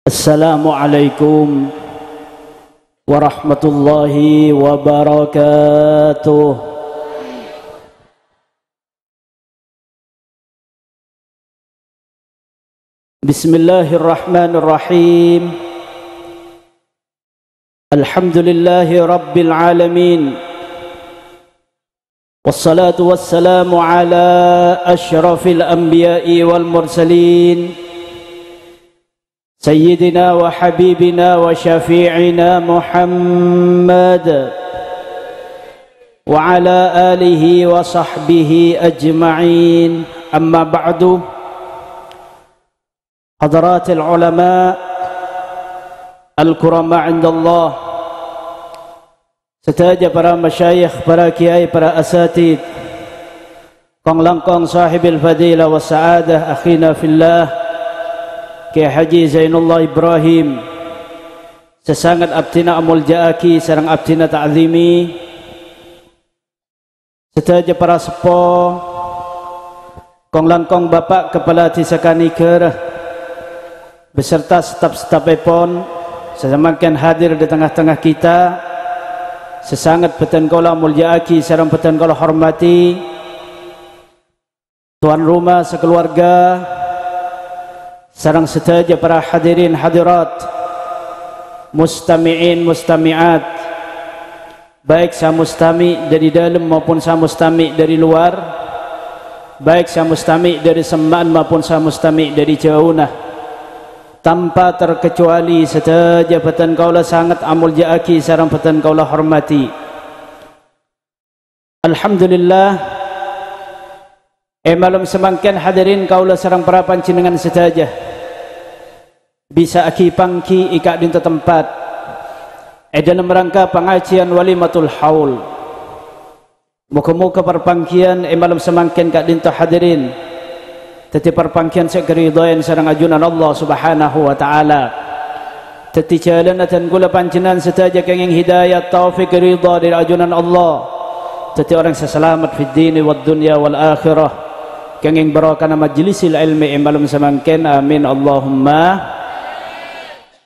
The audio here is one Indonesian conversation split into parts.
Assalamualaikum warahmatullahi wabarakatuh. Bismillahirrahmanirrahim. Alhamdulillahi rabbil alamin. Wassalatu wassalamu ala asyrafil anbiya'i wal mursalin. سيدنا وحبيبنا وشفيعنا محمد وعلى آله وصحبه أجمعين. أما بعد، حضرات العلماء الكرماء عند الله، setaja para masyayikh, para kiai, para asatid, kong langkong sahibil fadilah wa sa'adah, akhina fillah Kiai Haji Zainullah Ibrahim, sesangat abdina amul ja'aki sarang abdina ta'zimi, setaja para sepo, kong langkong bapak kepala desa Kaniker beserta staf-staf epon sesamakan hadir di tengah-tengah kita, sesangat beten kola amul ja'aki sarang beten kola hormati tuan rumah sekeluarga, sarang setaja para hadirin hadirat, mustami'in mustami'at, baik samustami dari dalam maupun samustami dari luar, baik samustami dari semaan maupun samustami dari jauh, tanpa terkecuali setaja patan kaulah sangat amul ja'aki sarang patan kaulah hormati. Alhamdulillah, malam semangkan hadirin kaulah sarang para pancingan setaja bisa aki pangki ikat di tempat dalam rangka pengajian walimatul haul. Muka-muka perpangkian malam semangkin kak dinto hadirin teti perpangkian sekeridoyan sarang ajunan Allah subhanahu wa ta'ala, teti jalan dan gula panjinan setaja kenging hidayat taufik ridha dari ajunan Allah, teti orang seselamat fid dini wad dunya wal akhirah, kenging barakana majlisil ilmi malam semangkin. Amin Allahumma.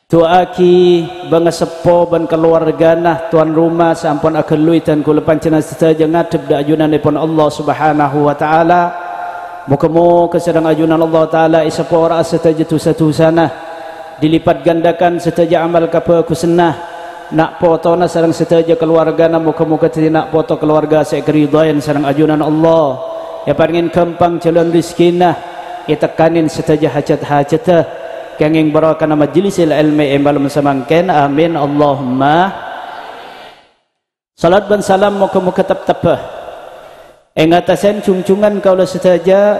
Tuaki bangga sepo ban keluargana tuan rumah sampun akelui dan kula pancenan setaja ngadep da ajunan ipun Allah subhanahu wa ta'ala. Muka-muka sedang ajunan Allah ta'ala isapo ora setaja tusa-tusana dilipat gandakan setaja amal kapa kusenah nak potona sareng setaja keluargana. Muka-muka tidak foto keluarga sekeridoyan sareng ajunan Allah ya paringin kempang calon rizkinah ya tekanin setaja hajat-hajatah kenging barakana majlisil ilmi malam semangken. Amin Allahumma. Salat dan salam muka-muka tep-tepah engatasan cungcungan kaulah setaja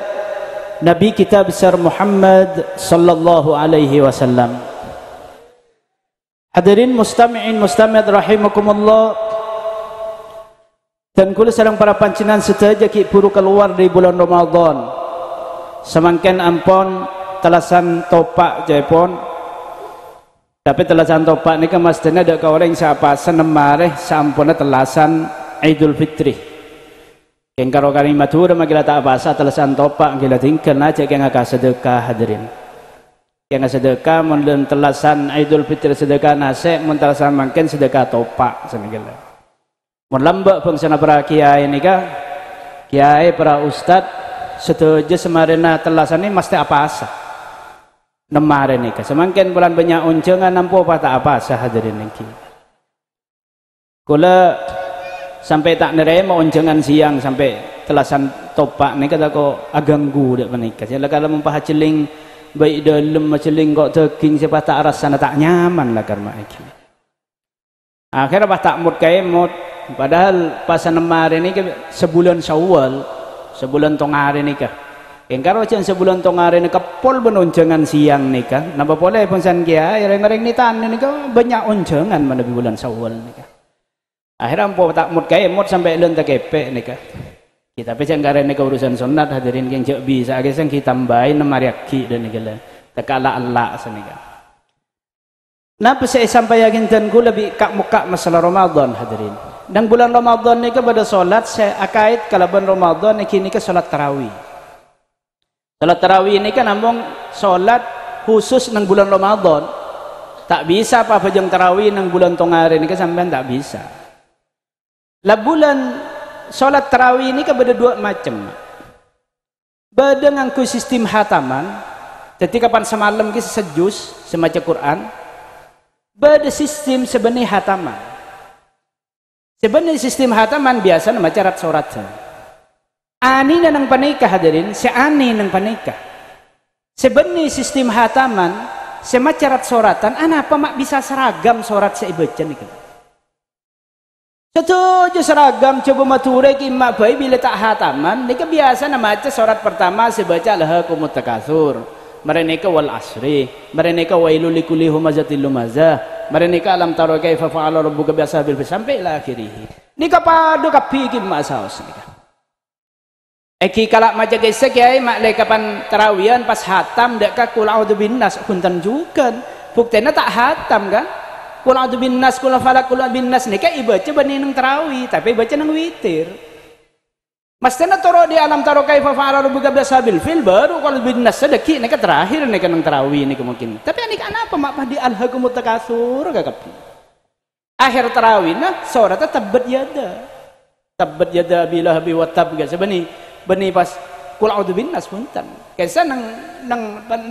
Nabi kita besar Muhammad sallallahu alaihi wasallam. Hadirin mustami'in mustami'at rahimakumullah, dan kula sareng para pancinan setaja ki puru keluar dari bulan Ramadan semangken ampon telasan topak jepon, tapi telasan topak ni kan mestinya ada kau orang siapa senemareh sampuna telasan Idul Fitri. Yang karo kami matur magila tak bahasa telasan topak gila tinggal aja yang agak sedekah hadirin. Yang sedekah mun telasan Idul Fitri sedekah nase, mun telasan mangken sedekah topak semigila. Mun lambak fungsana para kiai ni kah, kiai para ustad setuju semarena telasan ni mesti apa asa. Nemare nika semangkin bulan banyak uncengan nampu apa tak apa sahadirin niki. Kula sampai tak nerema uncengan siang sampai telasan topak nika tak kok aganggu dak menika. Jadi kalau mempahaceling baik dalam maceling kok teking siapa tak rasa tak nyaman lah karena iki. Akhirnya pas tak mood kae mood padahal pas nemare nika sebulan Syawal, sebulan tongare nika. Yang karo jan sebulan tongare ni kepol benunjangan siang ni kan, napa boleh pun san kia, yang ni tan ni kan banyak unjangan mana bulan Syawal ni kan. Akhirnya ampo tak mut kaya mut sampai lun tak kepek ni kan. Kita pecan kare ni urusan sunat hadirin yang cek bisa, akhirnya kita tambahin namariaki dan ni kala, takala Allah sini kan. Napa saya sampai yakin dan ku lebih kak muka masalah Ramadan hadirin. Dan bulan Ramadan ni kan pada solat saya akait kalau bulan Ramadan ni kini ke solat tarawih. Salat tarawih ini kan namung solat khusus nang bulan Ramadan. tak bisa apa bajang tarawih nang bulan tongare ini sampean tak bisa. Lah bulan salat tarawih ini beda dua macam. Beda ngangku sistem hataman. Jadi kapan semalam ki sejus semaca Quran. Beda sistem sebenarnya hataman. Sebenarnya sistem hataman biasa nama carat surat. Ani nang panikah hadirin, seani nang panikah. Sebenarnya sistem hataman semacarat suratan, apa mak bisa seragam surat saya baca nih kan? Setuju seragam coba mature ki mak bayi bila tak hataman, nika biasa nama baca surat pertama saya baca alhaakumut takatsur, mereneka wal asri, mereneka wailul likulli humazatil lumazah, mereneka alam tara kaifa fa'ala rabbuka bi ashabil fil sampai ila akhirih. Nika padu kapi ki mak saos nika. Eki kalak maca gesek ya mak le kapan tarawihan pas hatam dak ka qul a'udzu binnas punten juga. Buktena tak hatam kan? Qul a'udzu binnas qul falaq qul binnas nika ibaca bani nang tarawih tapi baca nang witir. Mastena toro di alam taro kaifa fa'ala rabbuka bi ashabil fil baru qul binnas sedeki nika terakhir nika nang tarawih nika mungkin. Tapi nika kenapa mak di alhaakumut takatsur kakapi. Akhir tarawih nah surat tabbat yada bilah bi watab ga sebani bani pas qul a'udzu binnas punten. Kaisa nang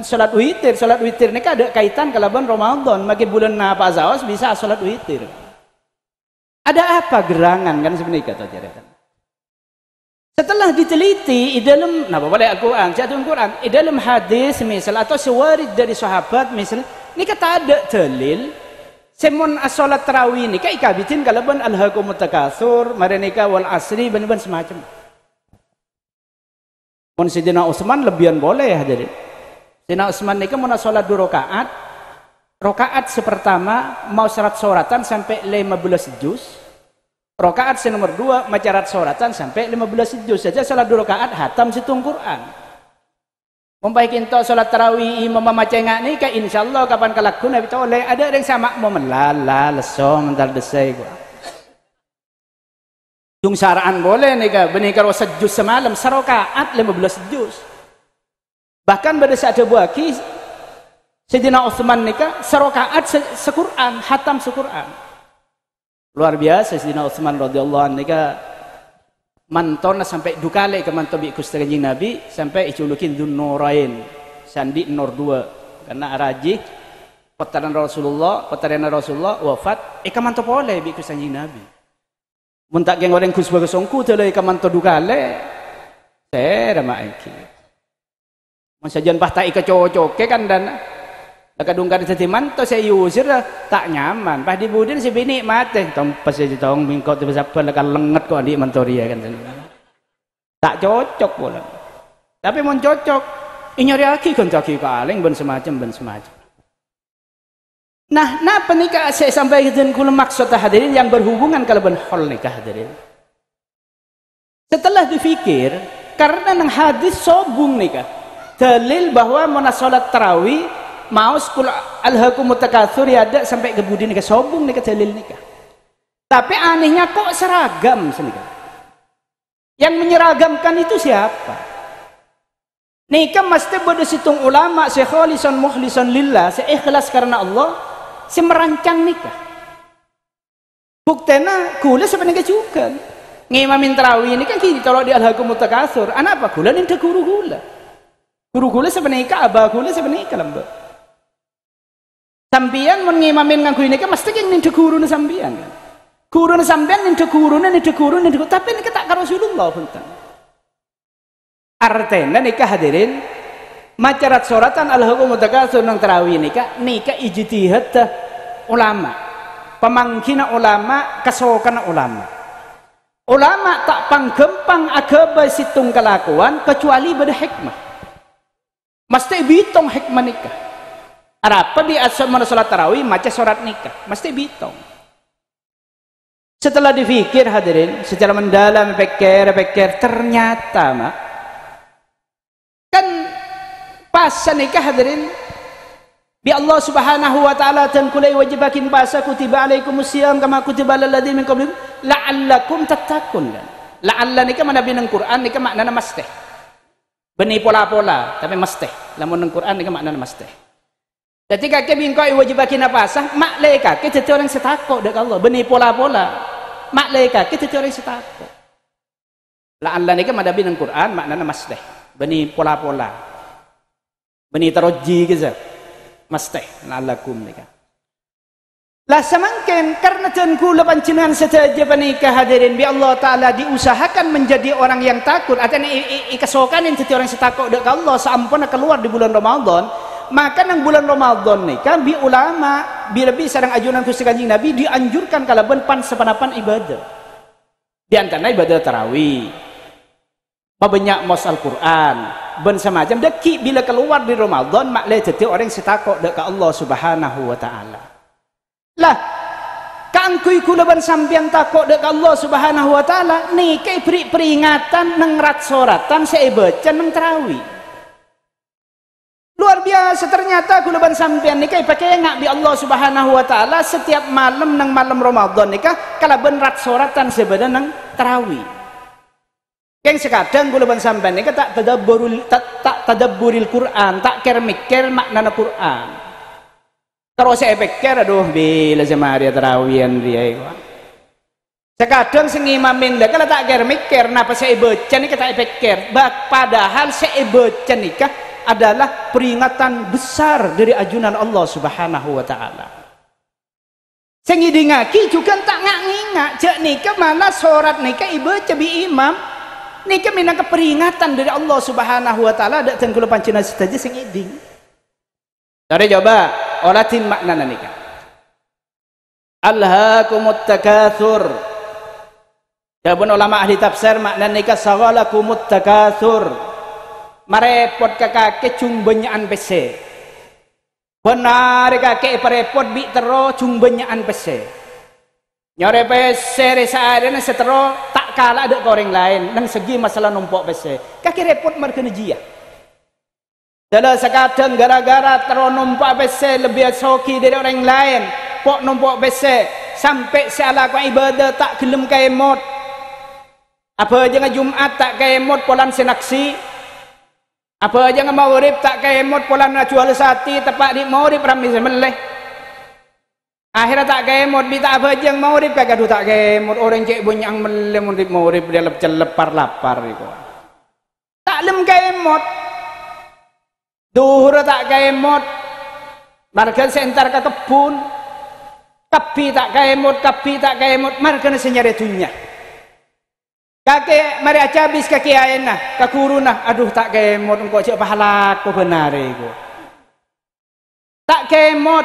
salat witir nika ada kaitan kalaban Ramadan, maki bulan apa azawas bisa salat witir. Ada apa gerangan kan sebenarnya kata cerita. Setelah diteliti di dalam boleh Al-Qur'an, jatuh Quran, di dalam hadis misal atau sewarid dari sahabat misal, nika tak ada dalil semun as-salat tarawih nika ikabitin kalaban alhaakumut takatsur, marenika wal asri ben-ben semacam. Mun Sidina Utsman lebihan boleh hadirin. Sidina Utsman nika mun salat 2 rakaat. Rakaat sepertama mau suratan sampai 15 juz. Rakaat nomor 2 macarat suratan sampai 15 juz. Saja salat 2 rakaat hatam situng Quran. Mumpay kinto salat tarawih imam maca ngak nika insyaallah kapan kalakun abi oleh ada yang sama mau melala leso mental desai gua. Dung saraan boleh nika benih karo sejus semalam sarokaat 15 juz. Bahkan pada saat buaki Sayyidina Utsman nika sarokaat sequran hatam sequran. Luar biasa Sayyidina Utsman radhiyallahu anhu nika mantona sampai dukale ke manto bi Gusti Kanjeng Nabi sampai iculukin Dzunurain sandi nur 2 karena araji petaran Rasulullah wafat manto boleh bi Gusti Kanjeng Nabi. Mun tak geng orang kus bagus songku telai kamanto dukale saya mak iki mun sajan pah tak ika-cocoke kan dan kadung kada tadi manto saya usir tak nyaman pah di budin si bini mate tong pas tong mingkot tiba sapel kan lenget kok di mantoria kan tak cocok pula tapi mun cocok inyari aki kan caki kaleng ben semacam Nah, napa nikah saya sampaikan kula maksud hadirin yang berhubungan kalaban hal nikah hadirin. Setelah dipikir, karena nang hadis sobung nikah, dalil bahwa mana salat tarawih mau sekul alhaakumut takatsur ada sampai ke budi nikah sobung nikah dalil nikah. Tapi anehnya kok seragam senikah. Yang menyeragamkan itu siapa? Nikah mesti berdesitung ulama sekhalisan mukhlisan lillah, seikhlas karena Allah. Si merancang nikah. Buktena kula sebenarnya juga. Ngimamin tarawih ini kan kita kalau di alhaakumut takatsur. Apa kula ninta guru kula. Guru kula sebenarnya abah kula sebenarnya lamba. Sambian mun ngimamin ngaku ini kan mesti yang ninta guru na sambian kan. Guru na sambian ninta guru tapi ini tak karo Rasulullah punten. Artinya nikah hadirin macarat suratan alhaakumut takatsur nang tarawih nika ijtihad ulama pemangkina ulama kasokan ulama tak panggempang agaba situng kelakuan kecuali pada hikmah mesti bitong hikmah nikah apa di asal mana salat tarawih maca surat nikah mesti bitong setelah dipikir hadirin secara mendalam pikir ternyata mak kan pas nikah hadirin bi Allah Subhanahu wa taala dan kulai wajibakin puasa kutiba alaikumusiyam kama kutiba alal ladzina min qablikum la'allakum tattaqun. La'alla nikah mana binang Quran nikah maknana masteh. Beni pola-pola tapi masteh. Lamun nang Quran nikah maknana masteh. Ketika ke bingkoi wajib kina pasah, mak leka ke jadi orang setakok dek Allah, benih pola-pola. Mak leka ke jadi orang setakok. La Allah ni kan madabi dengan Quran maknanya masleh, benih pola-pola. Benih taroji gitu. Masleh la lakum ni kan. Lah semangkin karena tenku lepan jenengan saja panikah hadirin bi Allah Taala diusahakan menjadi orang yang takut atau ikasokan yang jadi orang setakok dek Allah sampun keluar di bulan Ramadan. Maka nang bulan Ramadan ni kan bi ulama bi lebih sareng ajunan Gusti Kanjeng Nabi dianjurkan kalaban pan sepanapan ibadah. Di antara ibadah tarawih. Banyak mos Al-Qur'an, ben semacam deki bila keluar di Ramadan mak le jadi orang setakok dekat Allah Subhanahu wa taala. Lah kangkui kulaban sampeyan takok dekat Allah Subhanahu wa taala niki peringatan nang rat soratan saya baca nang tarawih. Luar biasa ternyata kulaban sampeyan nikah pakai ngak bi Allah Subhanahu wa taala setiap malam nang malam Ramadan nikah kalaban rat soratan sebenarnya nang tarawih. Yang sekadang kulaban sampeyan nikah tak tadabburil Quran, tak ker mikir makna Quran. Kalau saya pikir aduh bila jemaah tarawihan dia itu. Sekadang sing imamin dah kalau tak ker mikir napa saya baca nikah tak pikir. Padahal saya baca nikah adalah peringatan besar dari ajunan Allah Subhanahu wa taala. Sing ngidingaki juga tak ngak-ngingak, cek nikah mana sorat nikah ibaca bi imam. Nikah minangka peringatan dari Allah Subhanahu wa taala dak ten kula pancina saja sing iding. Dari coba olatin makna nikah. Alhaakumut takatsur. Dabun ulama ahli tafsir makna nikah sawalakumut takatsur. Marepot kakak cungbenyaan pese benar kakek perepot bi tero cungbenyaan pese nyore pese resa ada setero tak kalah ada orang lain dan segi masalah numpuk pese kakek repot markena jia dalam sekadang gara-gara tero numpuk pese lebih soki dari orang lain pok numpuk pese sampai salah kau ibadah tak gelem kaemot apa jangan Jumat tak kaemot polan senaksi apa aja maurib tak kaemot pola nak jual sati tepat di maurib ramai semeleh akhirnya tak kaemot bita apa aja maurib kagak tak kaemot orang cek bunyang meleh maurib dia lepar lapar itu tak lem kaemot duhur tak kaemot marga sentar ke kebun kapi tak kaemot marga senyare dunya kakek mari aja habis kaki ayana kakuruna aduh tak kemot engkau cek pahala ko benar iku tak kemot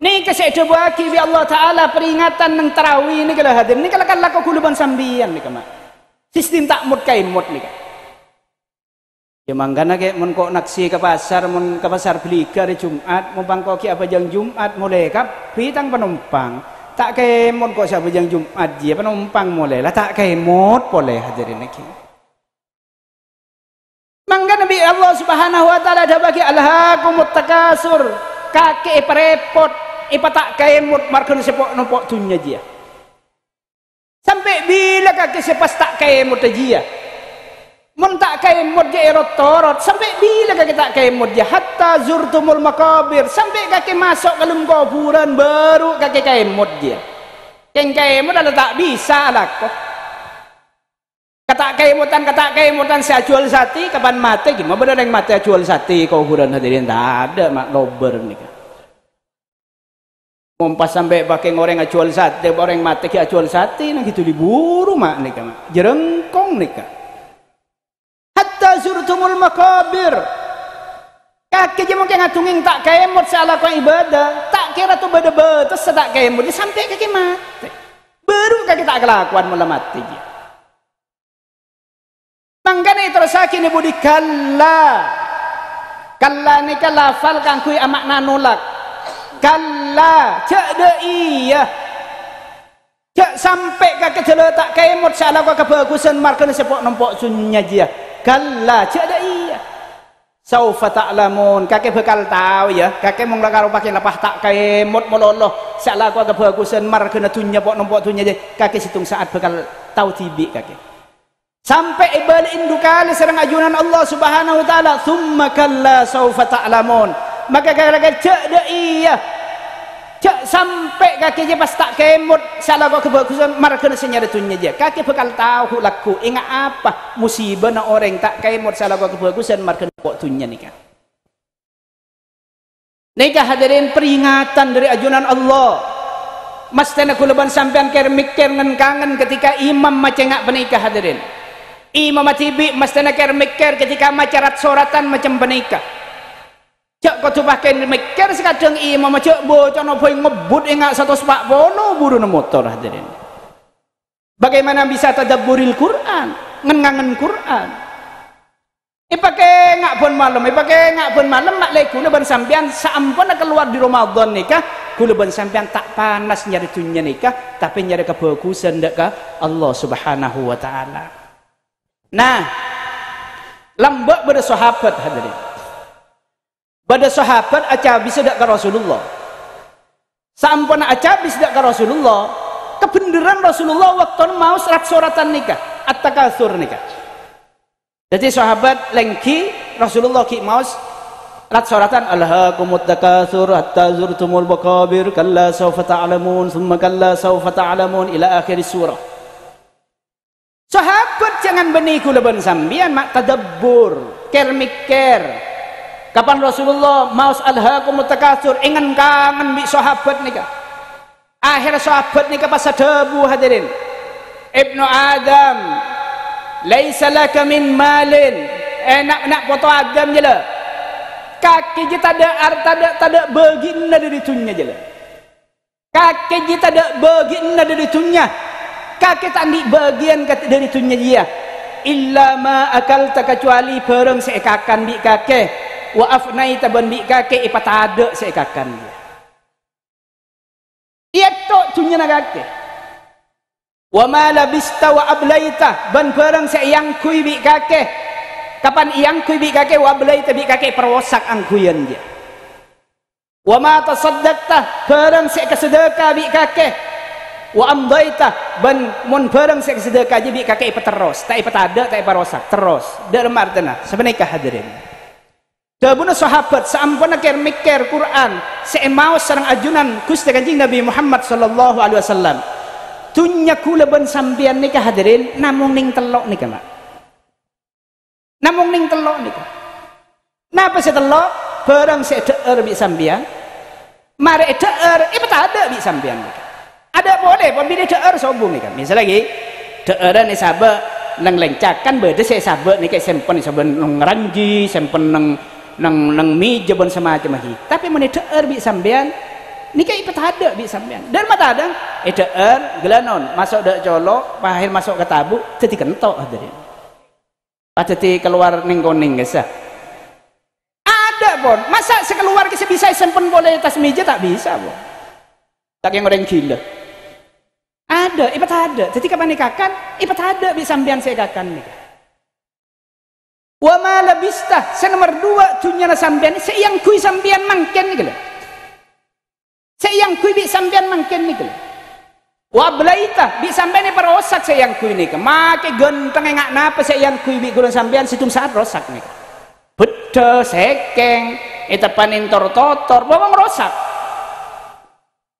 ni kesek bagi bi Allah taala peringatan nang tarawih ni kalau hadir ni kalau kan kuluban sambian ni kama sistem tak mut kemot ni ya manggana ke mun kok naksi ke pasar beli hari Jumat mun bangko ki apa jang Jumat mulai kap pitang penumpang tak kemot kok siapa yang Jumat dia penumpang mulai lah tak kemot boleh hadirin lagi mangga Nabi Allah Subhanahu wa taala ada bagi alhaakumut takasur kakek perepot ipa tak kemot markan sepok nompok dunya dia sampai bila kakek sepas tak kemot dia mun tak kemot dia erot-torot sampai bila kakek tak kemot dia hatta zurtumul makabir sampai kakek masuk ke dalam kuburan baru kakek kemot dia yang kemot adalah tak bisa lah kok kata kemutan saya jual sati kapan mati gimana benar yang mati jual sati kuburan hadirin tak ada mak lober nih pompas sampai pakai orang jual sati orang mati kia jual sati nah gitu diburu mak nih kan jerengkong nih kan hatta zurtumul makabir kakek je mungkin ngatungin tak kemot salah kau ibadah tak kira tu beda-beda tak kemot sampai kakek mati baru kakek tak kelakuan mula mati dia mangkana terusaki ni budi kalla ni kalafal kang kui amak nanulak kalla cak de iya cak sampai kakek jelo tak kemot salah kau kebagusan markana sepok nompok sunnya dia kalla cak ada iya saufa ta'lamun kakek bakal tahu ya kakek mung karo pakai lapah tak kemot mololoh salah ku kebagusan mar kena tunya pok nompok tunya je kakek situng saat bakal tahu tibi kakek sampai ibal indukali serang ajunan Allah Subhanahu wa taala thumma kalla saufa ta'lamun maka gara-gara cek dah iya cek sampai kaki je pas tak kemut salah kau kebagusan marga senyara tunya je kaki bakal tahu laku ingat apa musibah na orang tak kemut salah kau kebagusan marga kok tunya nikah. Nikah hadirin peringatan dari ajunan Allah. Mastana kulaban sampean ker mikir ngen kangen ketika imam macam ngak penikah hadirin. Imam matibi mastana ker mikir ketika macarat soratan macam penikah. Cak kau tu pakai mikir sekadang imam macam bocah nopo ngebut ingat satu sepak bono buru na motor hadirin. Bagaimana bisa tadabburil Quran, ngengangen Quran. Pakai ngak pun malam mak lek kula ban sampean sampun keluar di Ramadan nikah kula ban sampean tak panas nyari tunya nikah tapi nyari kebagusan dak ka Allah Subhanahu wa taala. Nah, lambak pada sahabat hadirin. Pada sahabat aca bisa dak ka Rasulullah. Sampun aca bisa dak ka Rasulullah. Kebenaran Rasulullah waktu mau surat-suratan nikah, at-takatsur nikah. Jadi sahabat lengki Rasulullah ki maus rat suratan alhaakumut takatsur hatta zurtumul maqabir kalla sawfa ta'lamun thumma kalla sawfa ta'lamun ila akhir surah. Sahabat jangan beniku leban sambian mak tadabbur ker mikir kapan Rasulullah maus alhaakumut takatsur ingan kangen bi sahabat nikah. Akhir sahabat nikah pas debu hadirin. Ibnu Adam laisa laka min malin nak foto agam je lah kaki je tak ada baginda dari tunya je lah kaki je tak ada baginda dari tunya kaki tak ambil bagian dari tunya dia illa ma akal tak kecuali perang seekakan bi kaki wa afnai taban bi kaki ipat ada seekakan dia ia tok tunya nak kaki wa ma labista wa ablaita ban perang se yang kui bi kake kapan yang kui bi kake wa ablaita bi kake perwasak angkuyan dia wa ma tasaddaqta perang se kesedekah bi kake wa amdaita ban mun perang se kesedekah je bi kake terus tak ada tak perwasak terus dalam artinya sebenarnya hadirin dabuna sahabat sampun ker mikir Quran se mau sareng ajunan Gusti Kanjeng Nabi Muhammad sallallahu alaihi wasallam tunya kula ban sampean nikah hadirin namung ning telok nikah mak namung ning telok nikah napa se telok barang se deur bi sampean mare deur ipat ada bi sampean nikah ada boleh pembina deur sombong nikah misal lagi deuran ni sabe nang lencakan bede se sabe nikah sempen saben nang ranji sempen nang mi jaban semacam hi tapi mene deur bi sampean nikah ipat ada bi sampean dan mata ada deur gelanon masuk dak colok pahir masuk ke tabuk teti kentok hadirin teti keluar ning koning guys ada pun masa sekeluar ke bisa sempen boleh atas meja tak bisa pun tak yang orang gila ada ipat ada jadi kapan nikahkan ipat ada bi sampean sekakan nikah wa ma labista nomor 2 tunya sampean seyang kui sampean mangken gitu sayang kui bi sampean mangken niku wa blaita bi sampean perosak sayang kui niku make genteng ngak napa sayang kui bi gulung sampean situng saat rosak niku beda sekeng eta panen tor-totor bawang rosak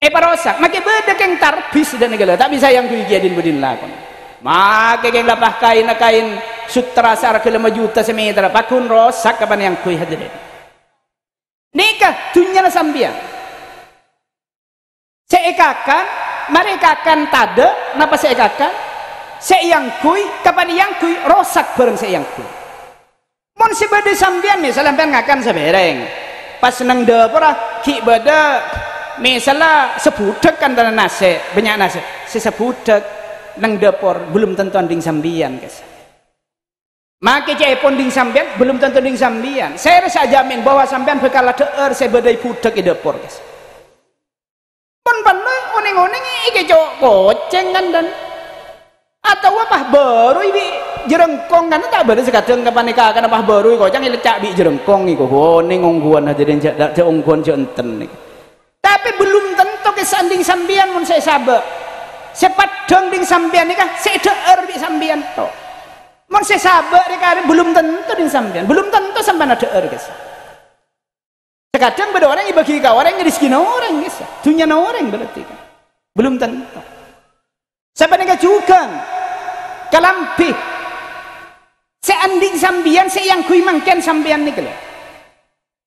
perosak make beda keng tarbis dan niku tak bisa yang kui jadin bedin lakon make keng lapah kain sutra sar ke 5 juta semeter pakun rosak kapan yang kui hadirin nikah dunya sampean seekakan mereka akan tada napa seekakan seyang kui kapan yang kui rosak bareng seyang kui mon sebade sampean misalnya sampean ngakan sebereng pas nang dapur ki bada misalnya sebudak kan tanah nase banyak nase sesebudak nang dapur belum tentu anding sampean guys make cai ponding sampean belum tentu anding sampean saya rasa jamin bahwa sampean bakal deur sebadai budak di dapur guys pun pandai oning-oning iki cowok koceng kan dan atau apa baru ini jerengkong kan tak baru sekadang kapan nikah kan apa baru koceng lecak bi jerengkong iku oning ongguan hadirin jak ongguan jenten nih tapi belum tentu kesanding sambian mun saya sabar sepadang ding sambian nikah saya deur bi sambian to mun saya sabar nikah belum tentu ding sambian belum tentu sampean deur guys Terkadang pada orang yang bagi kau orang yang rezeki orang guys, dunia orang berarti kan belum tentu. Sampai dengan juga kalampi seanding sambian saya yang kui mangken sambian ni kalau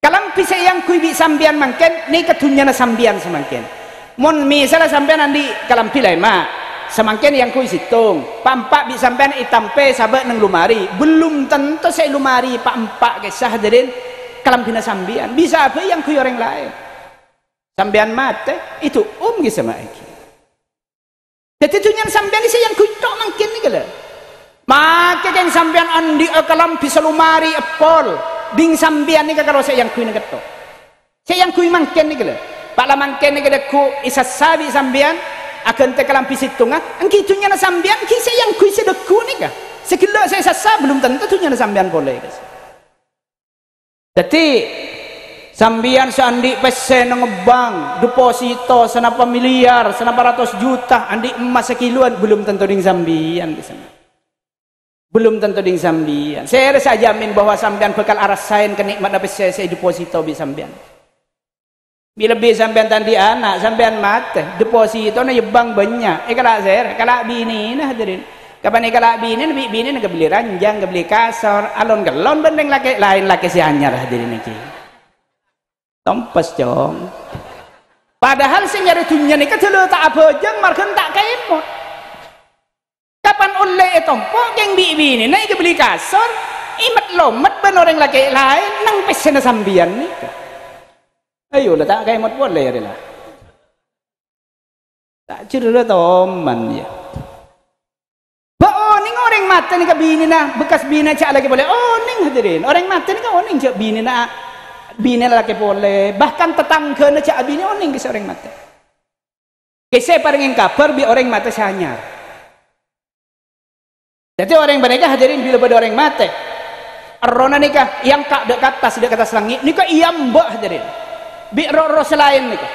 kalampi saya yang kui bi sambian mangken ni kedunya na sambian semangken. Mon misalnya sambian andi kalampi lah mak semangken yang kui situng pampak bi sambian itampe sahabat neng lumari belum tentu saya lumari pampak kisah hadirin kalampi na sambian bisa apa yang kui orang lain sambian mate itu gitu sama iki. Jadi dunia sambian ini saya yang kui tok mangken ni kalau maka kan sambian andi kalampi selumari epol ding sambian ni kalau saya yang kui negeto saya yang kui mangken ni kalau pak la mangken ni kada ku isasabi sambian akan te kalampi situnga angki dunia na sambian ki saya yang kui sedeku ni kah sekilo saya sasa belum tentu dunia na sambian boleh guys. Jadi sambian seandi pesen ngebang deposito senapa miliar senapa ratus juta andi emas sekiluan belum tentu ding sambian di sana. Belum tentu ding sambian. Saya rasa jamin bahwa sambian bakal arasain kenikmat apa saya deposito bi sambian. Bila bi sambian tandi anak sambian mate deposito na yebang banyak. Kalau saya kalau bini nah hadirin. Kapan kalau bini nak beli ranjang, beli kasor, alon galon bendeng laki lain laki si anyar hadirin iki. Tompas jong. Padahal sing nyari dunia ni kecelo tak apa jeng marken tak kemot. Kapan oleh tompo geng bini naik beli kasor imat lomet ben orang laki lain nang pesen sambian ni. Ayo lah tak kemot boleh lah. Tak cerita toman ya. Ba ning orang mata ni ke bini na bekas bini cak lagi boleh. Oh ning hadirin orang mata ni ke oning cak bini na bini laki boleh bahkan tetangga na cak bini oning ke orang mata kisah paringin kabar bi orang mata sanyar jadi orang mereka hadirin bila pada orang mata arona nikah yang kak dekat atas langit nikah iya mbak hadirin bi roh selain nikah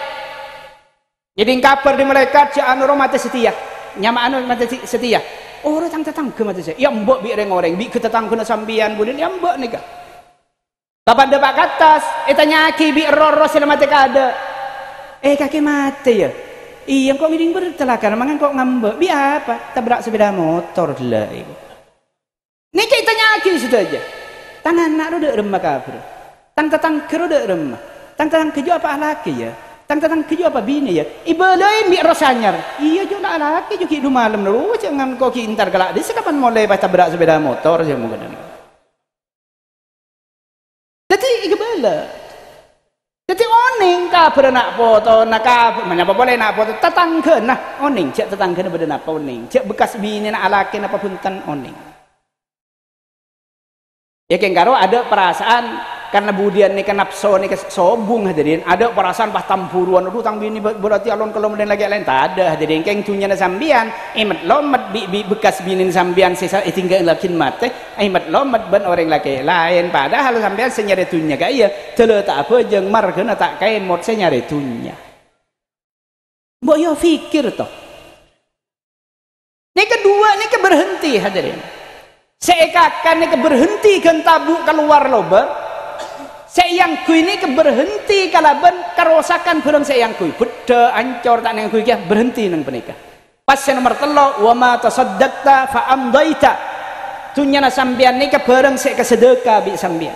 jadi kabar di mereka cak anu mata setia nyama anu mata setia oh tetangga mata saya iya mbak bi orang bi ketetangga na sambian budin iya mbak nikah kapan dapat atas, tanya aki bi roro selamat kada. Kaki mati ya. Iya kok ngiding bertelakan, mangan kok ngambek. Bi apa? Tabrak sepeda motor lah ibu. Ni kita tanya aki sudah aja. Tangan nak roda remah kabur. Tang keroda remah. Tang keju apa laki ya? Tang keju apa bini ya? Ibu lain bi rosanyar. Iya juga laki juga hidup malam dulu. Jangan kok kintar galak. Di sekapan mulai pas tabrak sepeda motor saya mungkin ni. Jadi ikbala. Jadi oning kabar nak foto nak kabar mana boleh nak foto tetangga nah oning cek tetangga beda nak oning cek bekas bini nak alaki apa punten oning. Ya kengkaro ada perasaan karena budian ni nafsu ni sobung hadirin ada perasaan pas tampuruan aduh tang bini berarti alon kalau meden lagi lain tak ada hadirin keng tunya na sambian imat lomet bi bekas bini sambian sisa tinggal lakin mate imat lomet ben orang laki lain padahal sambian senyari tunya kaya tele tak apa jeung markeun tak kain mot senyari tunya mbok yo fikir toh ni kedua ni berhenti hadirin seekakan ni berhenti kan tabuk keluar loba sayangku ini berhenti kalaban kerosakan barang sayangku beda ancor tak nang kui berhenti nang penikah pas nomor 3 wa ma tasaddaqta fa amdaita tunyana sambian nikah bareng saya kesedekah bi sambian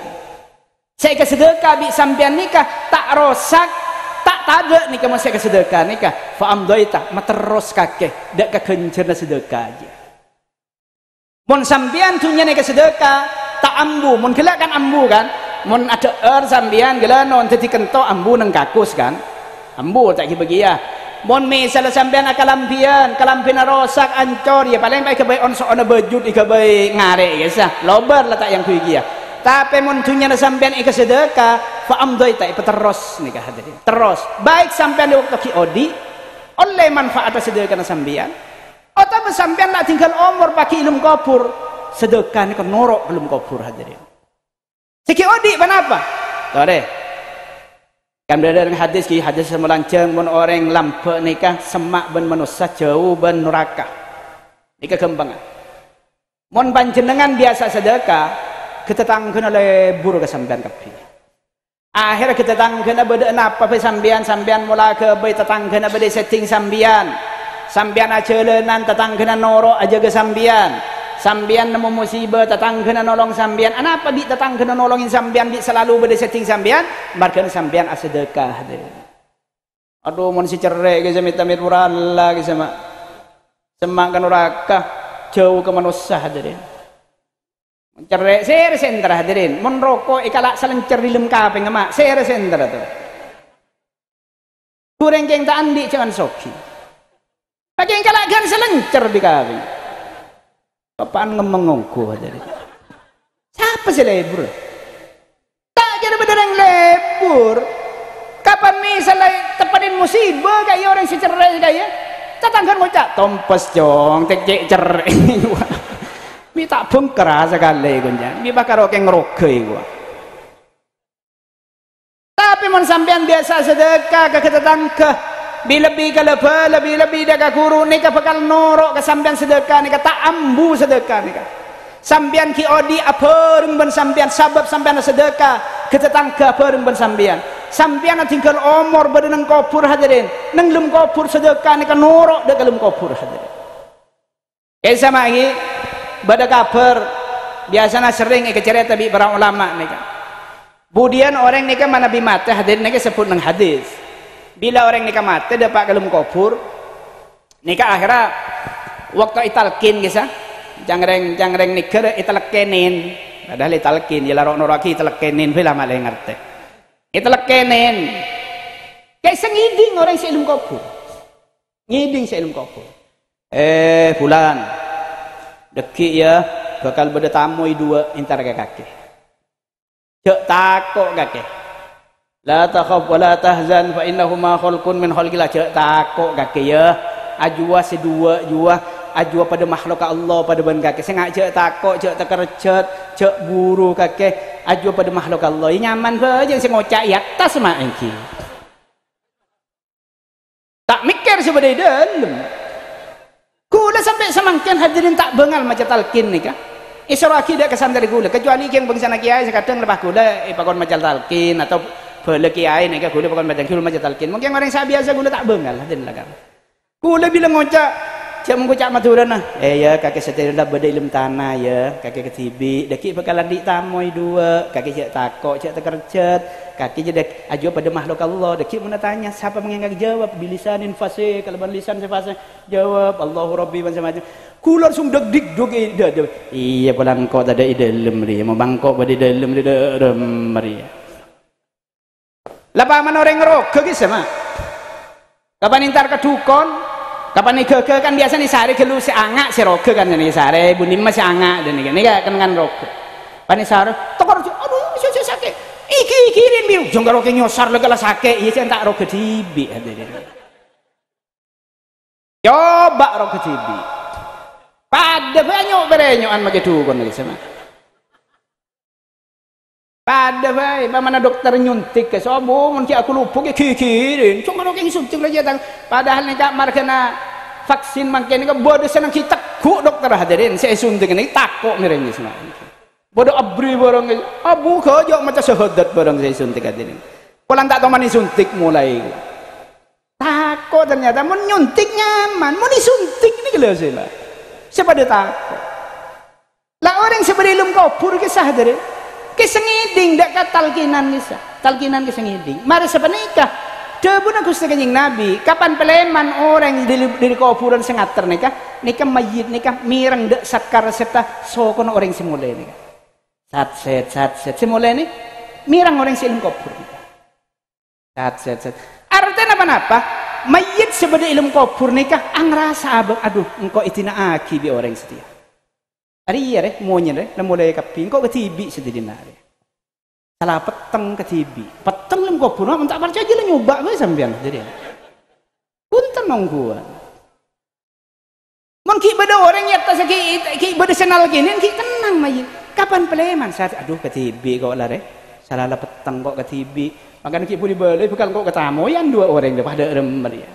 saya kesedekah bi sambian nikah tak rosak tak tada nikah masih kesedekah nikah fa amdaita materos kakeh dak kekencerna sedekah aja mun sambian tunyana kesedekah tak ambu mun gelak kan ambu kan mun ada sambian gelanon tadi kento ambu nang kakus kan ambu tak bagi ya mun misal sambian kalampian rosak ancor ya paling baik kebaik on soona bejut ikabai ngare guys ya lobar letak yang kuigi ya tapi mun tunya sambian ika sedekah fa amdoi tak terus nikah hadirin terus baik sambian di waktu ki odi oleh manfaat sedekah sambian atau sambian nak tinggal umur pakai ilmu kubur sedekah ni kan norok belum kubur hadirin Siki odi kenapa? Tahu deh. Kan berada dalam hadis semelanceng mun orang lampe nikah semak ben manusia jauh ben neraka. Nikah kembangan. Mun panjenengan biasa sedekah ketetangkeun oleh buru kesampean kabeh. akhir kita tanggana beda apa pe sambian mula ke be tetanggana beda setting sambian acelenan tetanggana noro aja ke sambian nemu musibah tetanggana nolong sambian apa bi tetanggana nolongin sambian bi selalu beda setting sambian markan sambian asedekah deh. Aduh mun si cerai ge samit tamit muralla ge sama semakan neraka jauh ke manusia hadirin cerai ser senter hadirin mun rokok ikalak selencer di lem kaping emak ser senter tuh kurang keng tak andi jangan soki pakai ikalak gan selencer di kaping apaan ngemengongku hadirin siapa sih lebur tak jadi benerang lebur kapan misalnya tepatin musibah kayak orang si cerai kayak tetanggan ngocak tompes jong tek cerai mi tak bengkera sekali kunjang mi bakar oke ngerogei gua tapi mon sampean biasa sedekah ke tetangga lebih ke lebih dah ke guru ni ke bakal norok ke sampean sedekah ni ke tak ambu sedekah ni ke sampean ki odi apa ben sampean sabab sampean sedekah ke tetangga bareng ben sampean tinggal umur berdenang kopur hadirin nang lem kopur sedekah ni ke norok dah ke lem kopur hadirin kayak sama lagi pada kabar biasanya sering cerita bi para ulama nih kan budian orang nih kan mana bi mati hadirin nih sebut nang hadis bila orang nih kan mati dapat kalem kubur nih kan akhirnya waktu italkin kisah jangreng nikah italkenin padahal italkin ya larok noraki italkenin bila malah ngerti italkenin kayak sengiding orang seilum kubur ngiding seilum kubur bulan deki ya bakal beda tamu dua intar ke kaki cek takok kaki la takhaf wa la tahzan fa innahuma khalqun min khalqillah cek takok kaki ya ajwa sedua jua ajwa pada makhluk Allah pada ban kaki saya ngak cek takok cek tekerjet cek buru kaki ajwa pada makhluk Allah ya nyaman aja saya ngocak ya tas mak engki tak mikir sebenarnya dalam gula sampai semangkin hadirin tak bengal macam talkin ni kah isra akidah kesan dari gula kecuali yang bangsa nak kiai kadang lepas gula pakon macam talkin atau bela kiai ni kah gula pakon macam talkin mungkin orang saya biasa gula tak bengal hadirin lah kan gula bilang ngocak jam ngucap maturan nah ya kakek setir dah beda ilmu tanah ya kakek ketibi daki bakalan ditamoi dua kakek cek takok cek tekerjet kakek jadi ajo pada makhluk Allah daki mana tanya siapa mengenai jawab bilisanin fasih kalau lisan fasih jawab Allahu Rabbi macam-macam kula langsung deg iya pulang kau tak ada dalam dia mau bangkok pada dalam dia lepas mana orang ngerok ke sama kapan intar ke dukon kapan nih ke kan biasa nih sare kelu si angak si roke kan nih sare bunim masih angak dan nih kan kan roke pani sare tokor aduh si sakit ikirin biru jonggar roke nyosar lega lah sakit iya sih tak roke tibi coba roke tibi pada banyak berenyokan begitu kan lagi sama pada baik mana dokter nyuntik ke sobo mungkin aku lupa ke kikirin cuma orang yang suntik lagi datang padahal nih kak markena vaksin makin ini bodoh senang kita ku dokter hadirin saya suntik ini takut miring semua bodoh abri barang abu kejauh macam sehodat barang saya suntik hadirin pulang tak tahu mana suntik mulai takut ternyata mau nyuntik nyaman mau disuntik ini kelas lah siapa dia takut lah orang sebelum kubur kisah hadirin kesengiding dak talkinan kisah talkinan kesengiding mari sepenikah debun aku sekanying nabi kapan peleman orang di kuburan sengater nikah mayit nikah mireng dak sakar serta sokon orang semula nikah sat semula ini mireng orang silem kubur sat artinya apa mayit sebeda ilmu kubur nikah angrasa aduh engkau itina aki bi orang setia hari iya maunya mulai kaping kok ketibi sedih nari salah peteng ketibi peteng lem kok pun tak percaya aja lah nyoba gue sampean jadi punten nongguan mungkin beda orang ya tas ki beda senal gini ki tenang mayin kapan peleman saat aduh ketibi kok lare salah peteng kok ketibi makan ki pun dibeli bukan kok ketamu yang dua orang daripada rember ya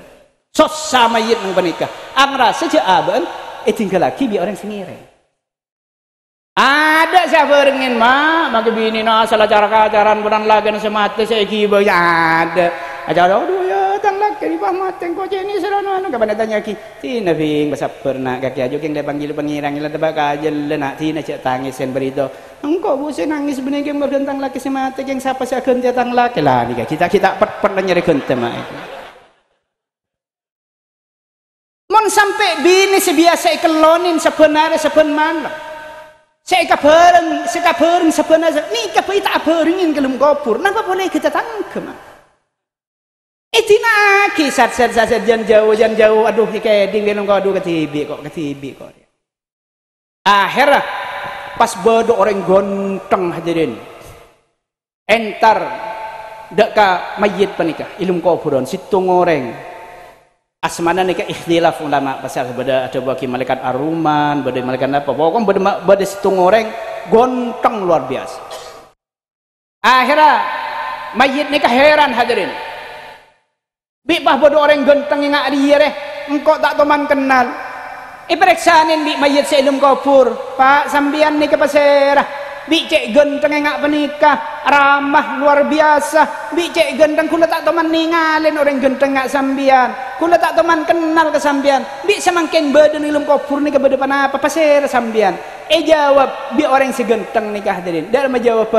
sos sama yin nang penikah ang rasa je aban tinggal lagi bi orang sengire Ada siapa ringin mak, maka bini na salah cara-caran bukan lagi semata saya kiba ya ada. Ajar aduh ya tang laki di pahmat tengko jeni serana anu kapan tanya ki. Tina bing basap pernah kaki aja yang dia panggil pengirang ila tebak aja lenak tina cek tangis sen berito. Engkau bukan nangis benih yang berdentang laki semata yang siapa saya ganti tang laki lah nih kita pernah nyari ganti mak. Mon sampai bini sebiasa ikelonin sebenarnya sebenarnya. Saya kabareng sebenarnya ni kapai tak berengin kelum kopur. Napa boleh kita tangkem? Tina kisat jan jauh aduh kayak ding belum kau aduh ketibi kok. Akhirnya pas bodoh orang gonteng hadirin. Entar deka mayit panika ilum kuburan situng orang. Asmana nikah ikhtilaf ulama pasal beda ada bagi malaikat aruman, beda malaikat apa, pokoknya beda situng orang gonteng luar biasa. Akhirnya mayit nikah heran hadirin. Bipah bodoh orang gonteng yang dia engkau tak teman kenal. Iperiksanin bi mayit seilum kubur, Pak sambian nikah paserah. Bi cek genteng engak penikah ramah luar biasa. Bi cek genteng kula tak teman ningalin orang genteng engak sambian. Kula tak teman kenal ke sambian. Bi semangkin badan ilum kubur nikah berdepan apa pasir sambian. Jawab bi orang segenteng nikah hadirin. Dia menjawab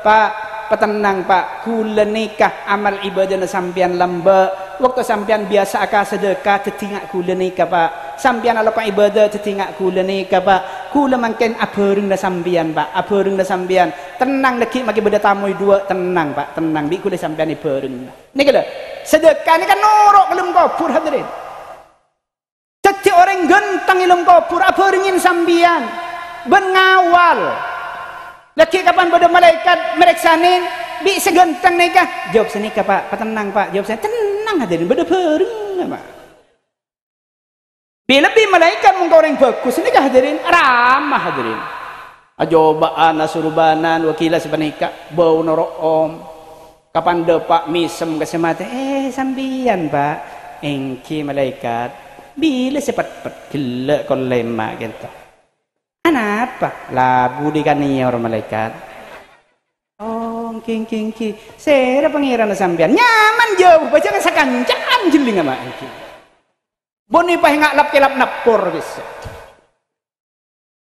Pak petenang Pak kula nikah amal ibadah sambian lamba. Waktu sambian biasa akal sedekah tetingak kula nikah Pak. Sambian alakan ibadah tetingak kula nikah Pak. Kula mangken abareng dah sambian Pak. Abareng dah sambian. Tenang lagi maki beda tamu dua tenang Pak. Tenang bi kula sambian ibareng. Ni kala sedekah ni kan norok ilum kubur hadirin. Setiap orang gentang ilum kubur abarengin sambian. Bengawal. Laki kapan beda malaikat mereksanin bi segentang nikah. Jawab senikah Pak. Tenang Pak. Jawab saya tenang hadirin beda bareng Pak. Bila lebih malaikat mungkin orang bagus ini kah hadirin ramah hadirin. Ajobaan asurbanan wakila sepanika bau norok om. Kapan depak misem kesemate sambian Pak. Engki malaikat bila cepat gila kon lemak gitu. Kenapa? Labu di kania orang malaikat. Oh, king. Sera pangeran sambian nyaman jauh baca sakancaan jeling sama engki. Boni pah ngak lap kelap napor guys.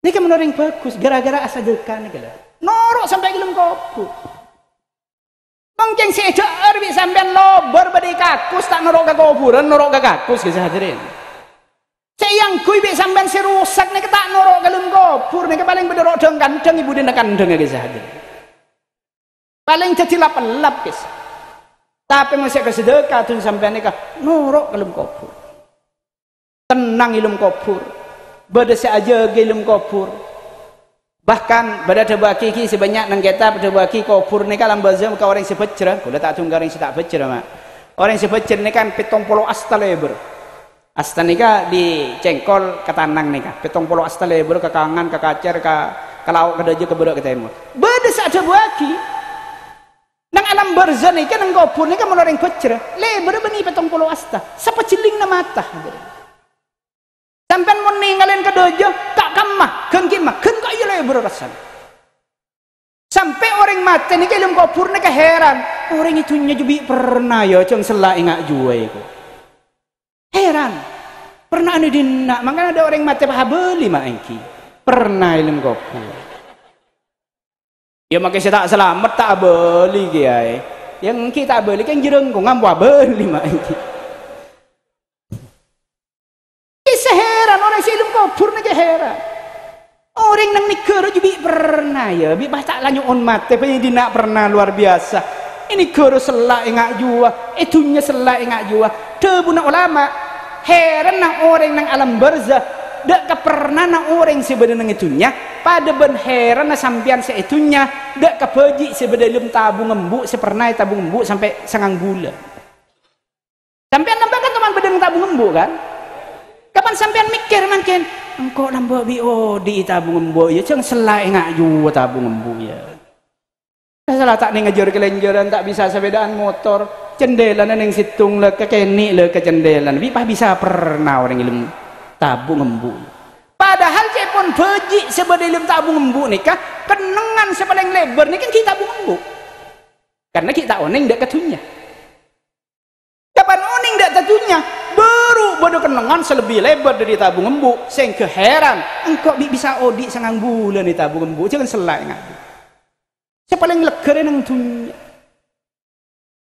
Ini kan menoreng bagus gara-gara asa dekan nih kala. Norok sampai gelem kopu. Mungkin si jar bi sampean lobor badai kakus tak norok ke kuburan norok ke kakus guys hadirin. Yang kui bi sampean si rusak nih tak norok gelem kubur nih paling bedorok deng kandeng ibu dina kandeng guys hadirin. Paling jadi lap-lap guys. Tapi masih kesedekah tuh sampean nih norok gelem kubur. Tenang ilmu kubur beda saja ilmu kubur bahkan beda terbaki sebanyak nang kita terbaki kubur ni kan lambazam ke orang sebecera kuda tak tunggu orang tak becera mak orang sebecera ni kan 70 asta lebar asta ni kan di cengkol ke tanang ni kan 70 asta lebar ke kangan ke kacer ke lauk ke daje ke berak ke timur beda saja baki nang alam barzah ni kan nang kubur ni kan orang becera lebar bani 70 asta sepeciling na mata sampai mau ninggalin ke dojo tak kamah kengkimah kengkak iya lah berasan sampai orang mati ni kelem kubur ni keheran orang itunya juga pernah ya ceng selak ingat jua itu heran pernah anu dinak makanya ada orang mati paha beli mak engki pernah ilmu kubur ya makanya saya tak selamat tak beli kiai yang engki tak beli kan jereng kok ngampu beli mak engki heran orang si ilmu kubur ni heran orang nang nikah juga pernah ya bi tak lanjut on mate penyidik pernah luar biasa ini kero selak ingat jua itunya selak ingat jua tebuna ulama heran nang orang nang alam barzah dak pernah nang orang sebenarnya nang itunya pada ben heran nang sampian seitunya dak kepeji sebelum tabung embuk sepernah tabung embuk sampai sangang bulan sampian nampak kan teman bedeng tabung embuk kan. Kapan sampean mikir makin engkau nambah di tabung embo ya ceng selai ngak jua tabung embo ya salah tak nih ngejar kelenjaran tak bisa sepedaan motor cendelan neng situng le ke keni le ke cendelan bipah bisa pernah orang ilmu tabung embo padahal cepo mon beji sebelum tabung embuk nikah kenengan sepaling lebar nih kan kita tabung embuk karena kita oning ndak ketunya kapan oning ndak ketunya baru bodoh kenengan selebih lebar dari tabung embuk sing keheran engkau bisa odik sangang bulan di tabung embuk jangan selai ngadu sepaling leger nang dunya.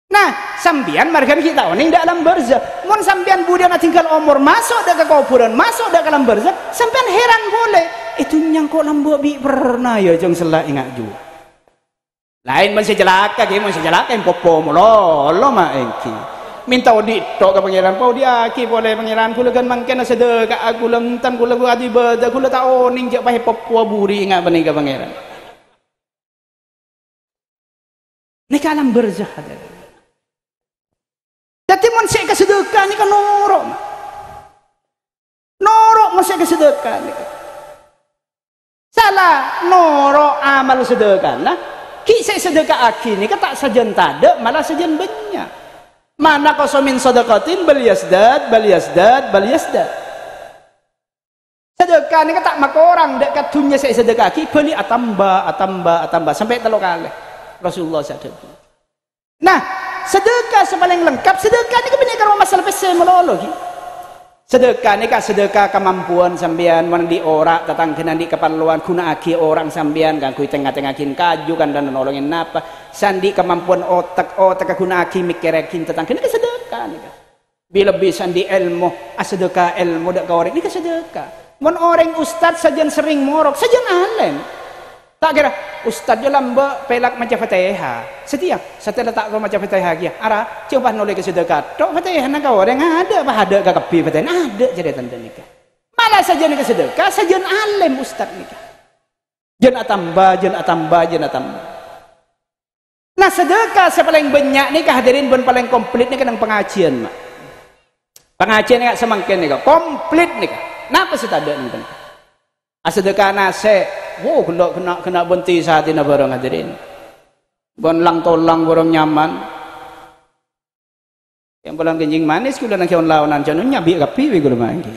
Nah, sambian margan kita oning dak alam barzah. Mun sambian budian tinggal umur masuk dak ke kuburan, masuk dak ke alam barzah, sampean heran boleh. Itu nyang kok lambo bi pernah ya jeng selak ingat ju. Lain men sejelaka ki mun sejelaka popo mulo lo mak engki. Minta odi tok ke pangeran pau dia ki boleh pangeran kula kan mangken sedekah aku lentan kula adi beda kula tak oning jak pahe popo buri ingat bani ke pangeran. Nek alam barzah ada. Dati mon sik kesedekah ni kan norok. Norok mon sik kesedekah ni. Salah norok amal sedekah nah. Ki sik sedekah aki ni tak sajen tade malah sajen banyak. Mana qasamin sadaqatin bal yasdad. Sedekah ni tak mak orang dak kadunya sik sedekah ki beli atamba sampai 3 kali. Rasulullah SAW. Nah, sedekah sepaling lengkap sedekah ni kebenar kalau masalah pese melolo ki sedekah ni kak sedekah kemampuan sambian mana di orak datang kena di keperluan guna aki orang sambian kan kui tengah-tengahin kaju kan dan nolongin apa sandi kemampuan otak guna aki mikirekin tentang kena sedekah ni kan bila bisa di ilmu sedekah ilmu dak orang ni sedekah mon orang ustad sajen sering morok sajen alim tak kira ustad je lamba pelak macam Fatihah setiap setelah tak kau macam Fatihah kia ara coba noleh ke sedekah tok Fatihah nak kau orang ada apa ada ke kepi Fatihah ada jadi tanda nikah malah saja nikah sedekah saja alim ustad nikah jen atamba nah sedekah sepaling banyak nikah hadirin pun paling komplit nikah nang pengajian mak pengajian nikah semangkin nikah komplit nikah napa sih tak ada nikah sedekah nase wow kena benti saat ini barang hadirin bon lang tolang barang nyaman yang pulang kencing manis kula nang kion lawanan janun nyabi kapi we kula mangki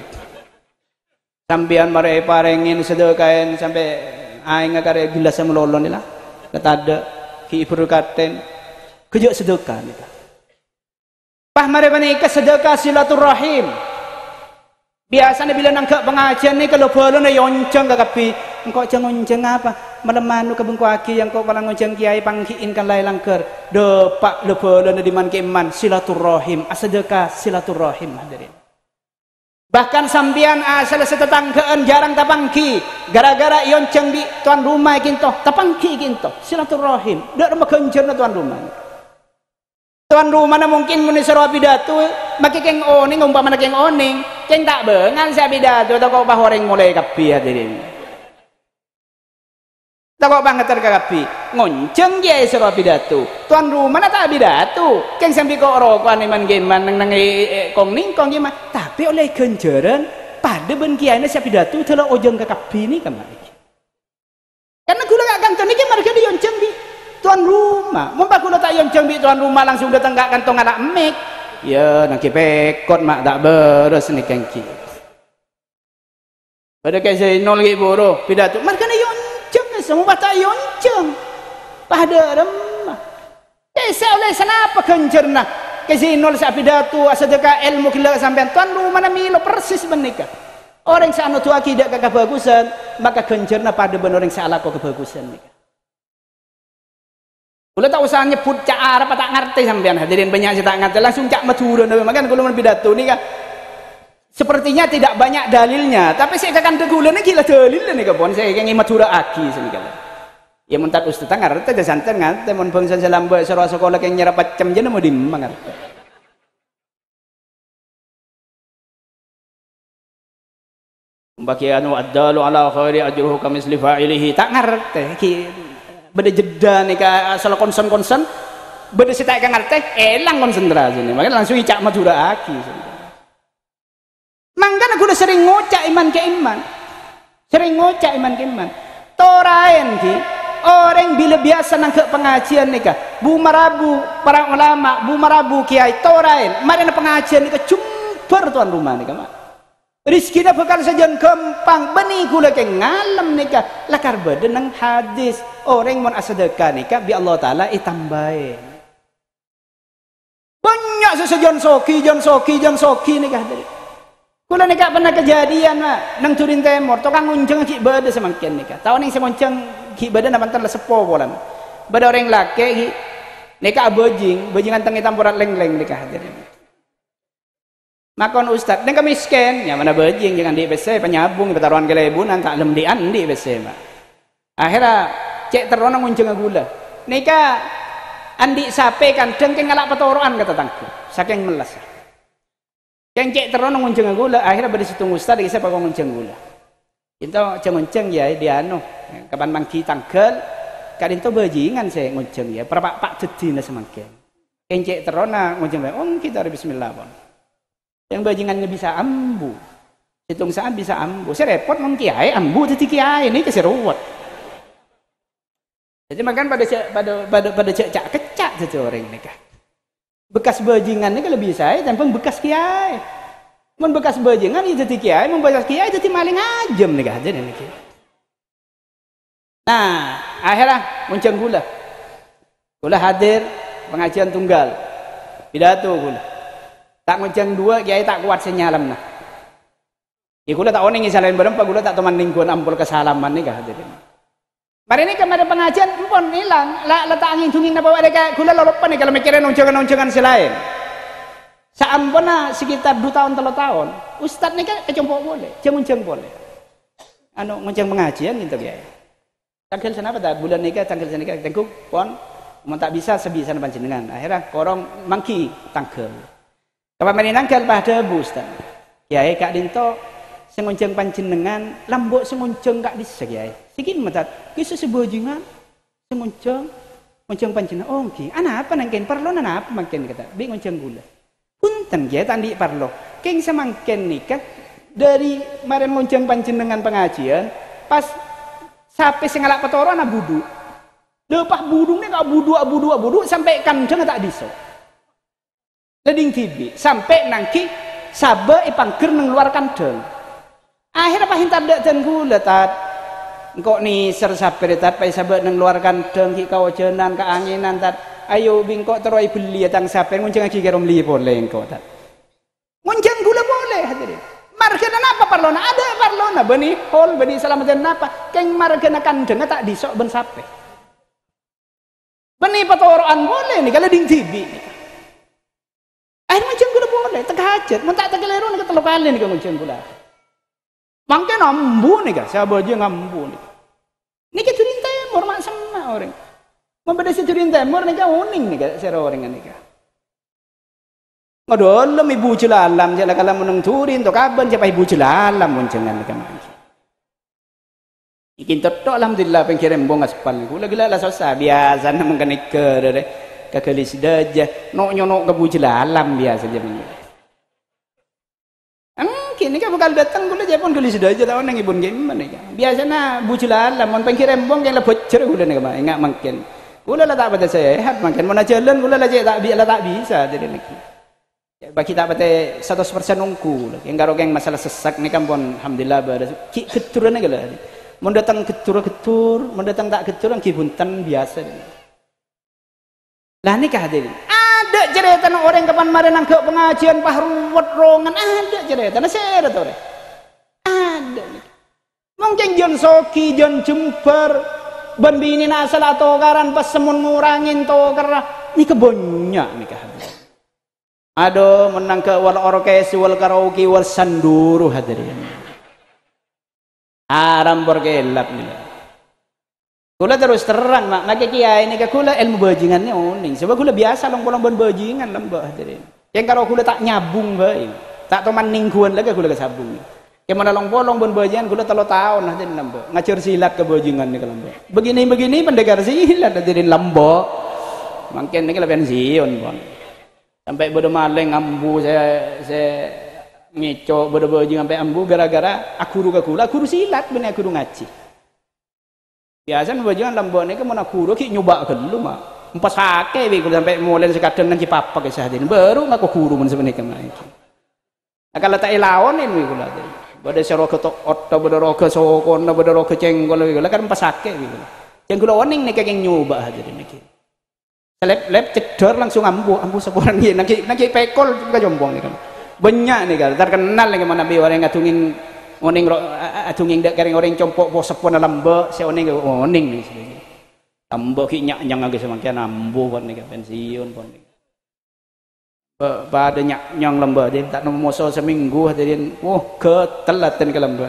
sampean mare parengin sedekahin sampai aing ngakare gelas melolon nila ketada ki berkaten kejo sedekah nika pah mare panika sedekah silaturahim biasanya bila nangkap pengajian ni kalau belum na yonceng kakapi engkau cengonceng apa malam ke bengko aki yang kau palang ngonceng kiai pangkiin kan lai langker depak le belum na diman iman silaturahim sedekah silaturahim hadirin bahkan sambian asal setetanggaan jarang tapangki gara-gara yonceng di tuan rumah kinto tapangki kinto silaturahim dak rumah kencerna tuan rumah tuan rumah na mungkin muni sarwa pidato maki keng oning umpama na keng oning keng tak bengan sa pidato atau kau bah orang mulai kapi hadirin tak kau banget terkapi ngonceng dia sarwa pidato tuan rumah na tak pidato keng sambil kau rokok man geman nang kong ning kong gimana tapi oleh kenceran pada ben kiai na sa pidato telah ojeng kakapi ni kamari karena gula gak kantor ni ke marga di yonceng di tuan rumah mumpah kulo tak yonceng bi tuan rumah langsung datang gak kantong anak mek ya nak pekot mak tak beres ni kengki pada kayak saya nol lagi boro pidato markana yonceng semua tak yonceng pada remah saya oleh senapa kencerna kayak saya nol sa pidato sedekah ilmu kila sampean tuan rumah na milo persis menikah orang sa anu tu akidah kebagusan maka kencerna pada ben orang sa alako kebagusan nikah kalau tak usah nyebut cak Arab tak ngerti sampean hadirin banyak saya tak ngerti langsung cak Madura makan kalau pidato ni kan sepertinya tidak banyak dalilnya tapi saya akan tegulan ni gila dalil ni kapon saya ingin Madura aki sini kalau ya mentat ustaz tak ngerti aja santen ngerti mon bangsa selamba sarwa sekolah yang nyerap pacem je mau dimang ngerti bagian wa'dalu ala khairi ajruhu kamisli fa'ilihi tak ngerti beda jeda nih ka asal konsen beda si tak ngerti elang konsentrasi nih makanya langsung icak Madura aki mangkan aku udah sering ngocak iman ke iman torain ki orang bila biasa nangkep pengajian nih ka bumarabu para ulama bumarabu kiai torain mari na pengajian nih ka jumper tuan rumah nih ka Rizkina bakal sajan gampang beni kula ke ngalem nikah lakar badan nang hadis orang mon asedekah nikah bi Allah taala itambahe banyak sesajan soki nikah dari kula nikah pernah kejadian mak nang Turin Timur tukang unjeng ki bade semakin nikah tahun yang semonceng ki bade namantan la sepo bolan bade orang laki ki nikah bajingan tengi tampurat leng-leng nikah dari makon ustad, dan kami miskin, ya mana bajing jangan di BC, penyabung, petaruhan kelebunan, tak lem di andi BC, mak. Akhirnya cek terona ngunceng gula. Nika andi sape kan, dengking ngalak petoroan kata tangku, saking melas. Yang cek terona ngunceng gula, akhirnya pada situ ustad, kisah pakai ngunceng gula. Itu ngunceng ya, dia anu, kapan mangki tangkel, kadang itu bajingan saya ngunceng ya, pak dedina semakin. Yang cek terona ngunceng, kita harus Bismillah pun. Yang bajingannya bisa ambu hitung saat bisa ambu saya repot mau kiai ambu tadi kiai ini kasih ruwet jadi makan pada cek kecak saja orang nikah bekas bajingannya kalau bisa tanpa bekas kiai mun bekas bajingan itu tadi kiai mun bekas kiai itu maling ajam nikah aja nikah nah akhirnya muncul gula hadir pengajian tunggal pidato gula tak ngonceng dua kiai tak kuat senyalam nah ya gula tak oning salain berempat gula tak teman lingkuan ampul kesalaman nih kah jadi mari ini kemarin pengajian pun hilang lah letak angin tunging na bawa mereka gula loropan nih kalau mikirin oncengan selain saampuna sekitar 2 tahun 3 tahun ustad nih kan kecompok boleh ngonceng boleh anu ngonceng pengajian gitu kiai tanggal senapa tak bulan nikah tanggal nikah tengkuk pon mau tak bisa sebisa panjenengan akhirnya korong mangki tanggal kapan meninangkal pada Ustaz kiai kak dinto sengonceng panjenengan lambok sengonceng kak disa kiai sikin matat kisah sebajingan sengonceng panjenengan oh ki ana apa nangken perlo ana apa mangken kata bi ngonceng gula punten kiai tandi perlo keng semangken nikah dari maren ngonceng panjenengan pengajian pas sampai sengalak petoro ana budu lepah budungnya kak budu sampai kandeng tak diso leding tibi sampai nangki sabe ipangker mengeluarkan deng akhirnya pahintar dak dan gula tat engkau nih sersaper tat pai sabe mengeluarkan deng ki kawajenan keanginan tat ayo bingkok teroi beli tang saper ngunceng lagi karo beli boleh engkau tat ngunceng gula boleh hadirin margana apa parlona ada parlona beni hol beni salamatan apa keng margana kandeng tak disok ben sape beni patoroan boleh nih kalau ding tibi air ngonceng gula boleh, tengah hajat, mau tak tegeleru nih ketelu kali nih ngonceng gula. Mangke nambu nih kak, siapa aja ngambu nih. Nih ke Turin Timur mak sama orang. Mau pada si Turin Timur nih kak uning nih kak, siapa orang nih kak. Ngodolem ibu jelalam, jala kalau meneng Turin tuh kapan siapa ibu jelalam ngoncengan nih kak. Ikin toto alhamdulillah pengkirim bong aspal nih, gula gila lah susah biasa namang kenikar deh. Kakalis daja nyonok ke bujelalam biasa aja kini kan bakal datang gula Jepun kalis daja tahun yang ibun gimana ya biasanya bujelalam mon pengkirembong yang lebih cer gula nih kemana enggak mungkin gula lah tak pada sehat makin mana jalan gula lah tak bisa jadi lagi bagi tak pada 100% ungku yang karo yang masalah sesak nih kan pun alhamdulillah pada keturunan gula mau datang ketur mau datang tak keturunan kibuntan biasa lah nikah hadirin ada cerita orang kapan mari nang ke pengajian pahruwet rongan ada cerita saya ada tore ada mungkin jon soki jon jember ban bini asal atau karan pas semun ngurangin toker ini kebonyak nikah hadirin aduh menang ke wal orkes wal karaoke wal sanduru hadirin haram bergelap nih gula terus terang mak maka kiai ini gula ilmu bajingannya uning sebab gula biasa long-long bajingan lembah hadirin yang kalau gula tak nyabung bae tak teman ningguan lagi gula kesabung yang mana long-long bajingan gula 3 tahun hadirin lembah ngajar silat ke bajingan nih lembah begini pendekar silat hadirin lembah makin ini lebih pensiun bon sampai bodoh maling ambu saya ngeco bodoh bajingan sampai ambu gara-gara aku silat bener aku ngaji biasa bajuan lambok ni ke mana kuro ki nyoba ke dulu mak empas hake bi sampai mulai sekadang nanti papa ke sahadin baru ngaku kuro men sebenarnya kemarin Nah, kalau tak ilawonin wi kula tadi. Bade seroga tok oto bade roga sokon bade roga cenggol wi kula kan pasake wi kula. Yang kula wening nek kenging nyoba hadirin niki. Lep cedor langsung ambu sepuran nggih naki pekol ka jombong nih kan. Banyak nih kan terkenal nih mana bi orang ngatungin oning atungin dak kering orang compok po sepon lembe se oning oning nih sebenarnya. Ambo ki nyang agak semakin ambo pon nih pensiun pon nih. Pada nyang lembe dia tak nemu moso seminggu hadirin. Ketelatan ke lembe.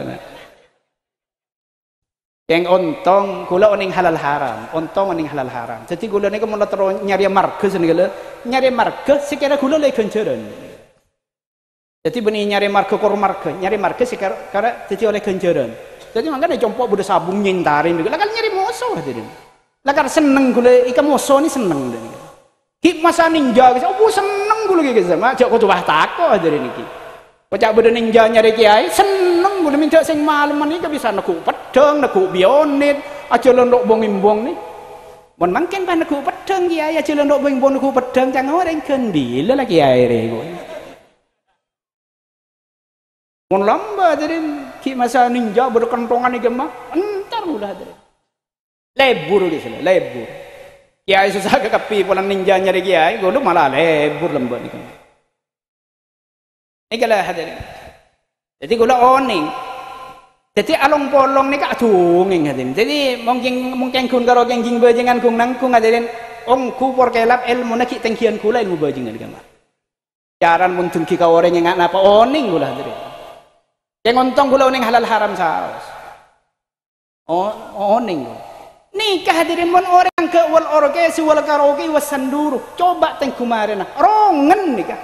Yang ontong kula oning halal haram, ontong oning halal haram. Jadi kula niku mun terus nyari marga senegala, nyari marga sekira kula lek ganjaran. Jadi benih nyari marga kor marga, nyari marga sekira karena jadi oleh ganjaran. Jadi makanya compok bude sabung nyintarin juga. Lah kan nyari moso hadirin. Lah kan seneng kula ikan moso ni seneng den. Ki masa ninja guys, seneng kula guys sama jak kudu wah tako hadirin iki. Kocak bude ninja nyari kiai seneng kula minta sing maleman iki bisa neku pedang, neku bionit, aja londok bong-imbong nih. Mun mangken pan neku pedang kiai aja londok bong-imbong neku pedang jangan orang kendil lah kiai rego. Mun lamba jadi ki masa ninja berkentongan iki mah entar ulah jadi. Lebur di sana, lebur. Kiai susah kekepi pulang ninja nyari kiai, gono malah lebur lamba niku. Ikalah hadirin. Jadi kula oning. Jadi along polong ni kak tunging hadirin. Jadi mungkin kun karo kengjing bajengan kung nangkung hadirin. Ong ku por kelap ilmu nak tengkian kula ilmu bajengan kan. Jaran mun tungki ka orang yang ngapa oning kula hadirin. Yang ontong kula oning halal haram saos. Oning. Nikah hadirin mun orang ke wal orkes wal karaoke was sanduru. Coba teng kemarin rongen nikah.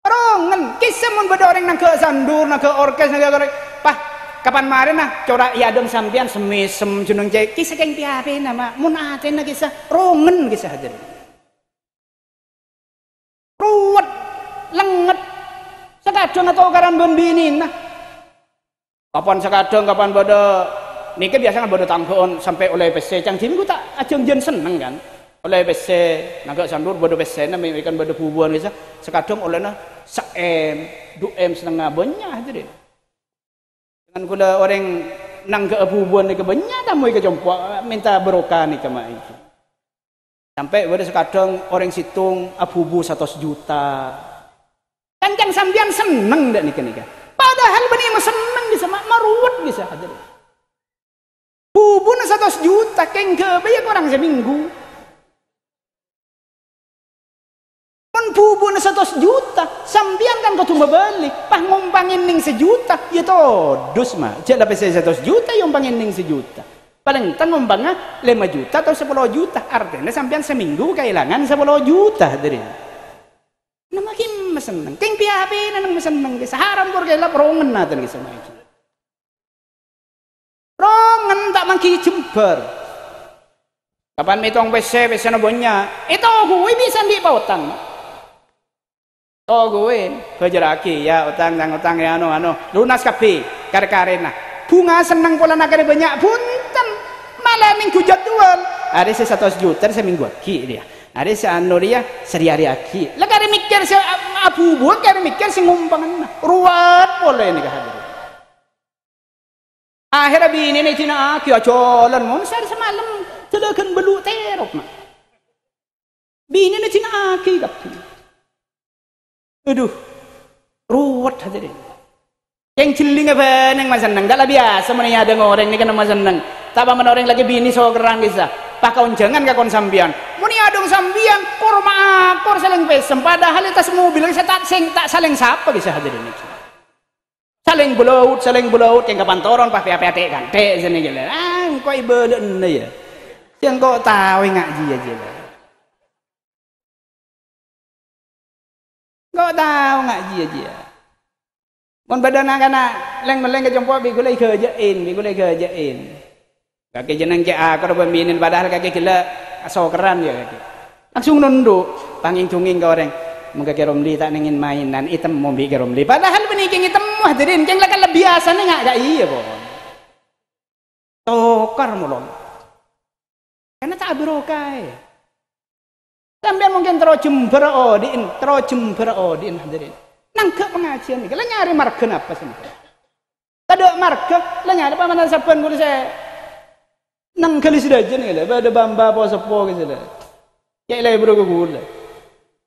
Rongen, kisah mun beda orang nang ke sandur, nang ke orkes, nang ke pah kapan maren nah corak ya dong sampean semisem jeneng cek kisah keng piape nama mun aten kisah rongen kisah hadirin. Ruwet, lenget, sekadang atau karan bini nah. Kapan sekadang, kapan beda niki biasa kan beda tanggoon sampai oleh PC cang jimi ku tak ajeng jen seneng kan. Oleh PC naga sandur bodo PC na may ikan bodo pubuan bisa sekadang oleh na sa M 2 setengah banyak hadirin. Dengan kula orang nang ke pubuan ni ke banyak tamu ke jompo minta berokah ni kama itu. Sampai bodo sekadang orang situng abubu 100 juta. Kancang sambian seneng dak nika. Padahal benih mah seneng bisa maruwet bisa hadirin. Pubu na 100 juta keng ke banyak orang seminggu. Bubu na 100 juta sambian kan kau tumba balik pah ngumpangin ning sejuta ya todus mah cek dapat 100 juta yang ngumpangin ning sejuta paling tan ngumpangnya 5 juta atau 10 juta artinya sambian seminggu kehilangan 10 juta dari nama kim seneng keng piape nang seneng ke haram por kaya rongen naten ke sama iki rongen tak mangki jember kapan mitong PC na banyak itu gue bisa di pautang. Oh gue kejeraki ya utang ya lunas kapi kare-kare nah bunga seneng pola nakare banyak punten malah minggu jadwal ada 100 juta seminggu aki dia ada seanu dia sehari-hari aki lah kare mikir si abu buat kare mikir si ngumpangan nah ruwet boleh nih hadir akhirnya bini nih cina aki ajolan mau sehari semalam telekan belu terok mah bini nih cina aki kapi. Aduh, ruwet hadirin. Yang ciling apa neng mas seneng, dah lah biasa mana ada orang ni kan mas seneng. Tak apa orang lagi bini so kerang kisah. Pakau jangan kakon sambian. Muni adong sambian, korma akor saling pesem. Padahal tas mobil kisah tak saling sapa kisah hadirin. Saling belaut yang kapan toron pah piate kan. Teh sini gila. Kau ibadah ni ya. Yang kau tahu ngaji aja lah. Kau tahu ngaji aja. Mun badan anak leng-leng ke jompo bi gulai kerjain. Kaki jeneng ja akar pembinin padahal kaki gila sokeran ya kaki. Langsung nunduk, panging-tunging ke orang. Muka Romli tak nengin mainan item mau bi Romli. Padahal beniking item mah hadirin keng lakan lebih biasa nih enggak iya po. Tokar mulon. Karena tak berokai. Sampai mungkin terus jember odin hadirin. nangkep pengajian nih, lah nyari marga apa sih? Ada marga, lah nyari paman saban kulo saya nang kali sudah aja nih, lah ada bamba apa sepo gitu lah. Ya ilai bro kulo.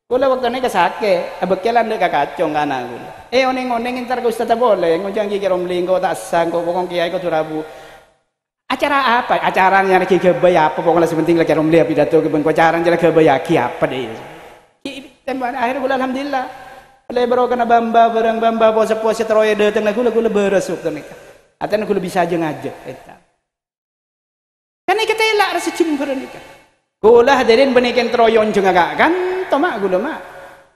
Kulo waktu ini kesake, abekelan dek kacong anak kulo. Oneng-oneng ntar ke ustaz boleh, ngojang kiki romling kau tak sang kau pokong kiai kau turabu. Acara apa? Acaranya lagi kebaya apa? Pokoknya sepenting lagi romling pidato ke bengko acara jadi kebaya apa deh? Akhirnya kulo alhamdulillah. Lebro kena bamba barang bamba pose-pose teroye datang lagu beresuk tu nika. Atan kulo bisa aja ngajak eta. Kan kita elak rasa cemburu nika. Kulo hadirin benikin teroyon jeung agak kan tomak kulo mak.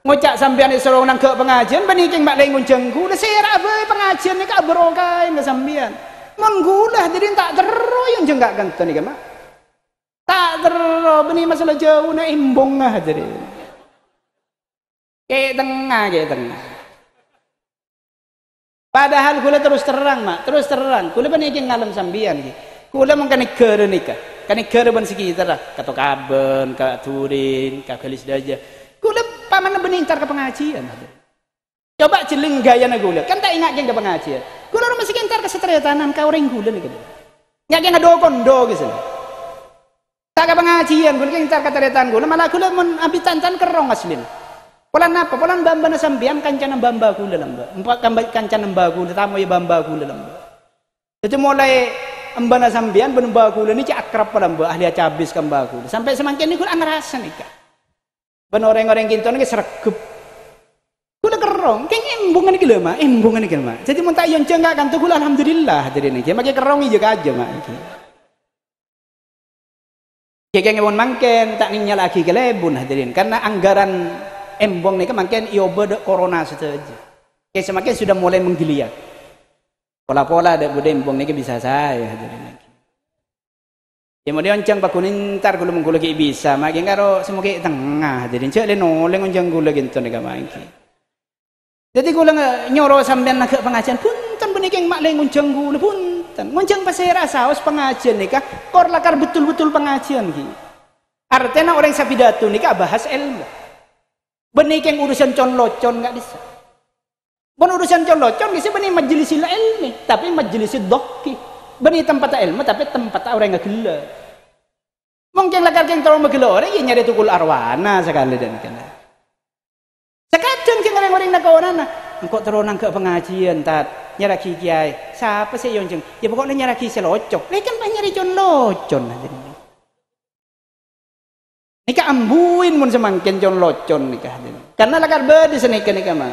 Ngocak sampean isoro nang ke pengajian benikin mak lain ngunceng kulo serak bae pengajian nika barokah ke sampean. Mun kulo hadirin tak teroyon jeung gak kan nika mak. Tak tero beni masalah jauh na imbong hadirin. Kayak tengah. Padahal kula terus terang mak, terus terang. Kula banikin ngalam sambian ki. Kula mung kanegara nika. Kanegara ban sekitar lah, kato Kaben, ka Turin, ka Galis Daja. Kula paman benintar ke pengajian. Coba jeling gaya na kula. Kan tak ingat ke pengajian. Kula rumah sekitar ke setretanan ka orang kula nika. Nya ge ngado kondo gitu. Tak ke pengajian kula kintar ka tretan kula malah kula mun abitantan kerong aslin. Polan apa? Polan bamba na sambian kancan ng bamba kula lamba. Empat kancan ng bamba kula tamo ya bamba kula lamba. Jadi mulai amba na sambian bamba kula ni akrab pa lamba ahli acabis kan bamba kula. Sampai semangkin ni kula angarasan ika. Ben orang-orang kinto ni seregep. Kula kerong, keng embungan iki lho mak, embungan iki mak. Jadi mun tak yon cenggak kan kula alhamdulillah hadirin iki. Make kerong iki aja mak iki. Keng embun mangken tak ninya lagi ke lebun hadirin karena anggaran embong nih kemarin ioba corona saja. Kayak semakin sudah mulai menggeliat. Pola-pola ada bude embong nih bisa saya hadirin lagi. Ya mau dioncang pakunin ntar gula menggula kayak bisa. Makin karo semua kayak tengah hadirin. Cek lenoleng oncang gula gitu nih kemarin. Jadi gula nyoro sampean nak pengajian punten benikeng mak leng oncang gula punten. Oncang pasera saus pengajian nih kah? Kor lakar betul-betul pengajian ki. Artinya orang sapidato nih kah bahas ilmu. Benikeng urusan con-locon nggak bisa. Bon urusan con-locon bisa benih majelis ilmi, tapi majelis doki. Benih tempat ilmu tapi tempat orang nggak gila. Mungkin lakar keng tolong magila orang ya nyari tukul arwana sekali dan kena. Sekadang keng orang-orang nak orang na, engkau teronang ke pengajian tat nyaraki kiai. Siapa sih yang jeng? Ya pokoknya nyaraki selocok. Lekan banyak nyari con-locon aja. Nika ambuin mun semangkin jon locon nikah karena lakar bade senika nika mah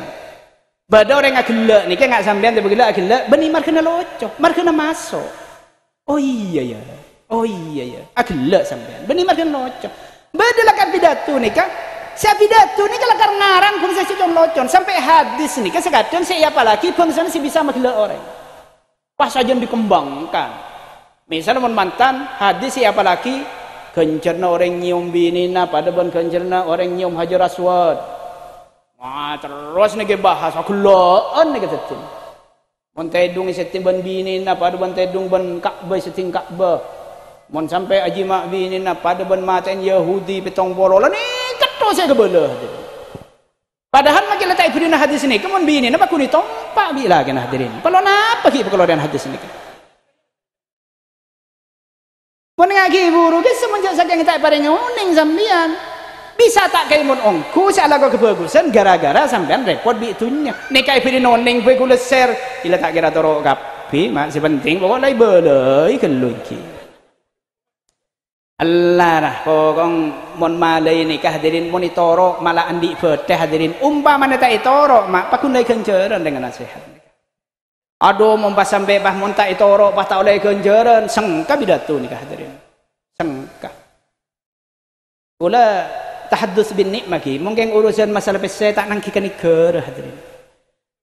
bade orang ngak gelek nika ngak sampean teh gelek gelek beni mar kena locok mar kena masuk oh iya ya gelek sampean beni mar kena locok bade lakar pidato nika sia pidato nika lakar ngarang kun saya jon locon sampai hadis nika sekadang saya apalagi bangsane si bisa magelek orang pas aja dikembangkan misalnya mun mantan hadis si apalagi kencerna orang nyium binina pada ban kencerna orang nyium hajar aswad. Wah terus nih bahas aku loan nih kata tim. Mon tedung seting ban binina pada ban tedung ban Ka'bah seting Ka'bah. Mon sampai aji mak binina pada ban maten Yahudi petong borolan nih keto saya kebelah. Padahal makin letak ibadina hadis ini kemun binina pak kuni tompak bila kena hadirin. Kalau napa kita kalau ada hadis ini? Menengaki buru ke semenjak saking tak paring uning sampean bisa tak kayak mun ongku salah kau kebagusan gara-gara sampean repot bi itunya nekai pilih noning gue kula share ila tak kira toro kapi mak si penting pokok lai belai keluki Allah lah pokong mon malai nikah hadirin monitoro malah andi feteh hadirin umpamanya tak itoro mak pakun lai kenceran dengan nasihat aduh mau pas sampai bah mun tak itoro pas tak oleh kenceran sengka bidato nikah hadirin sengka kula tahaddus bin nikmah ki mungkin urusan masalah pesai tak nangki kenikah hadirin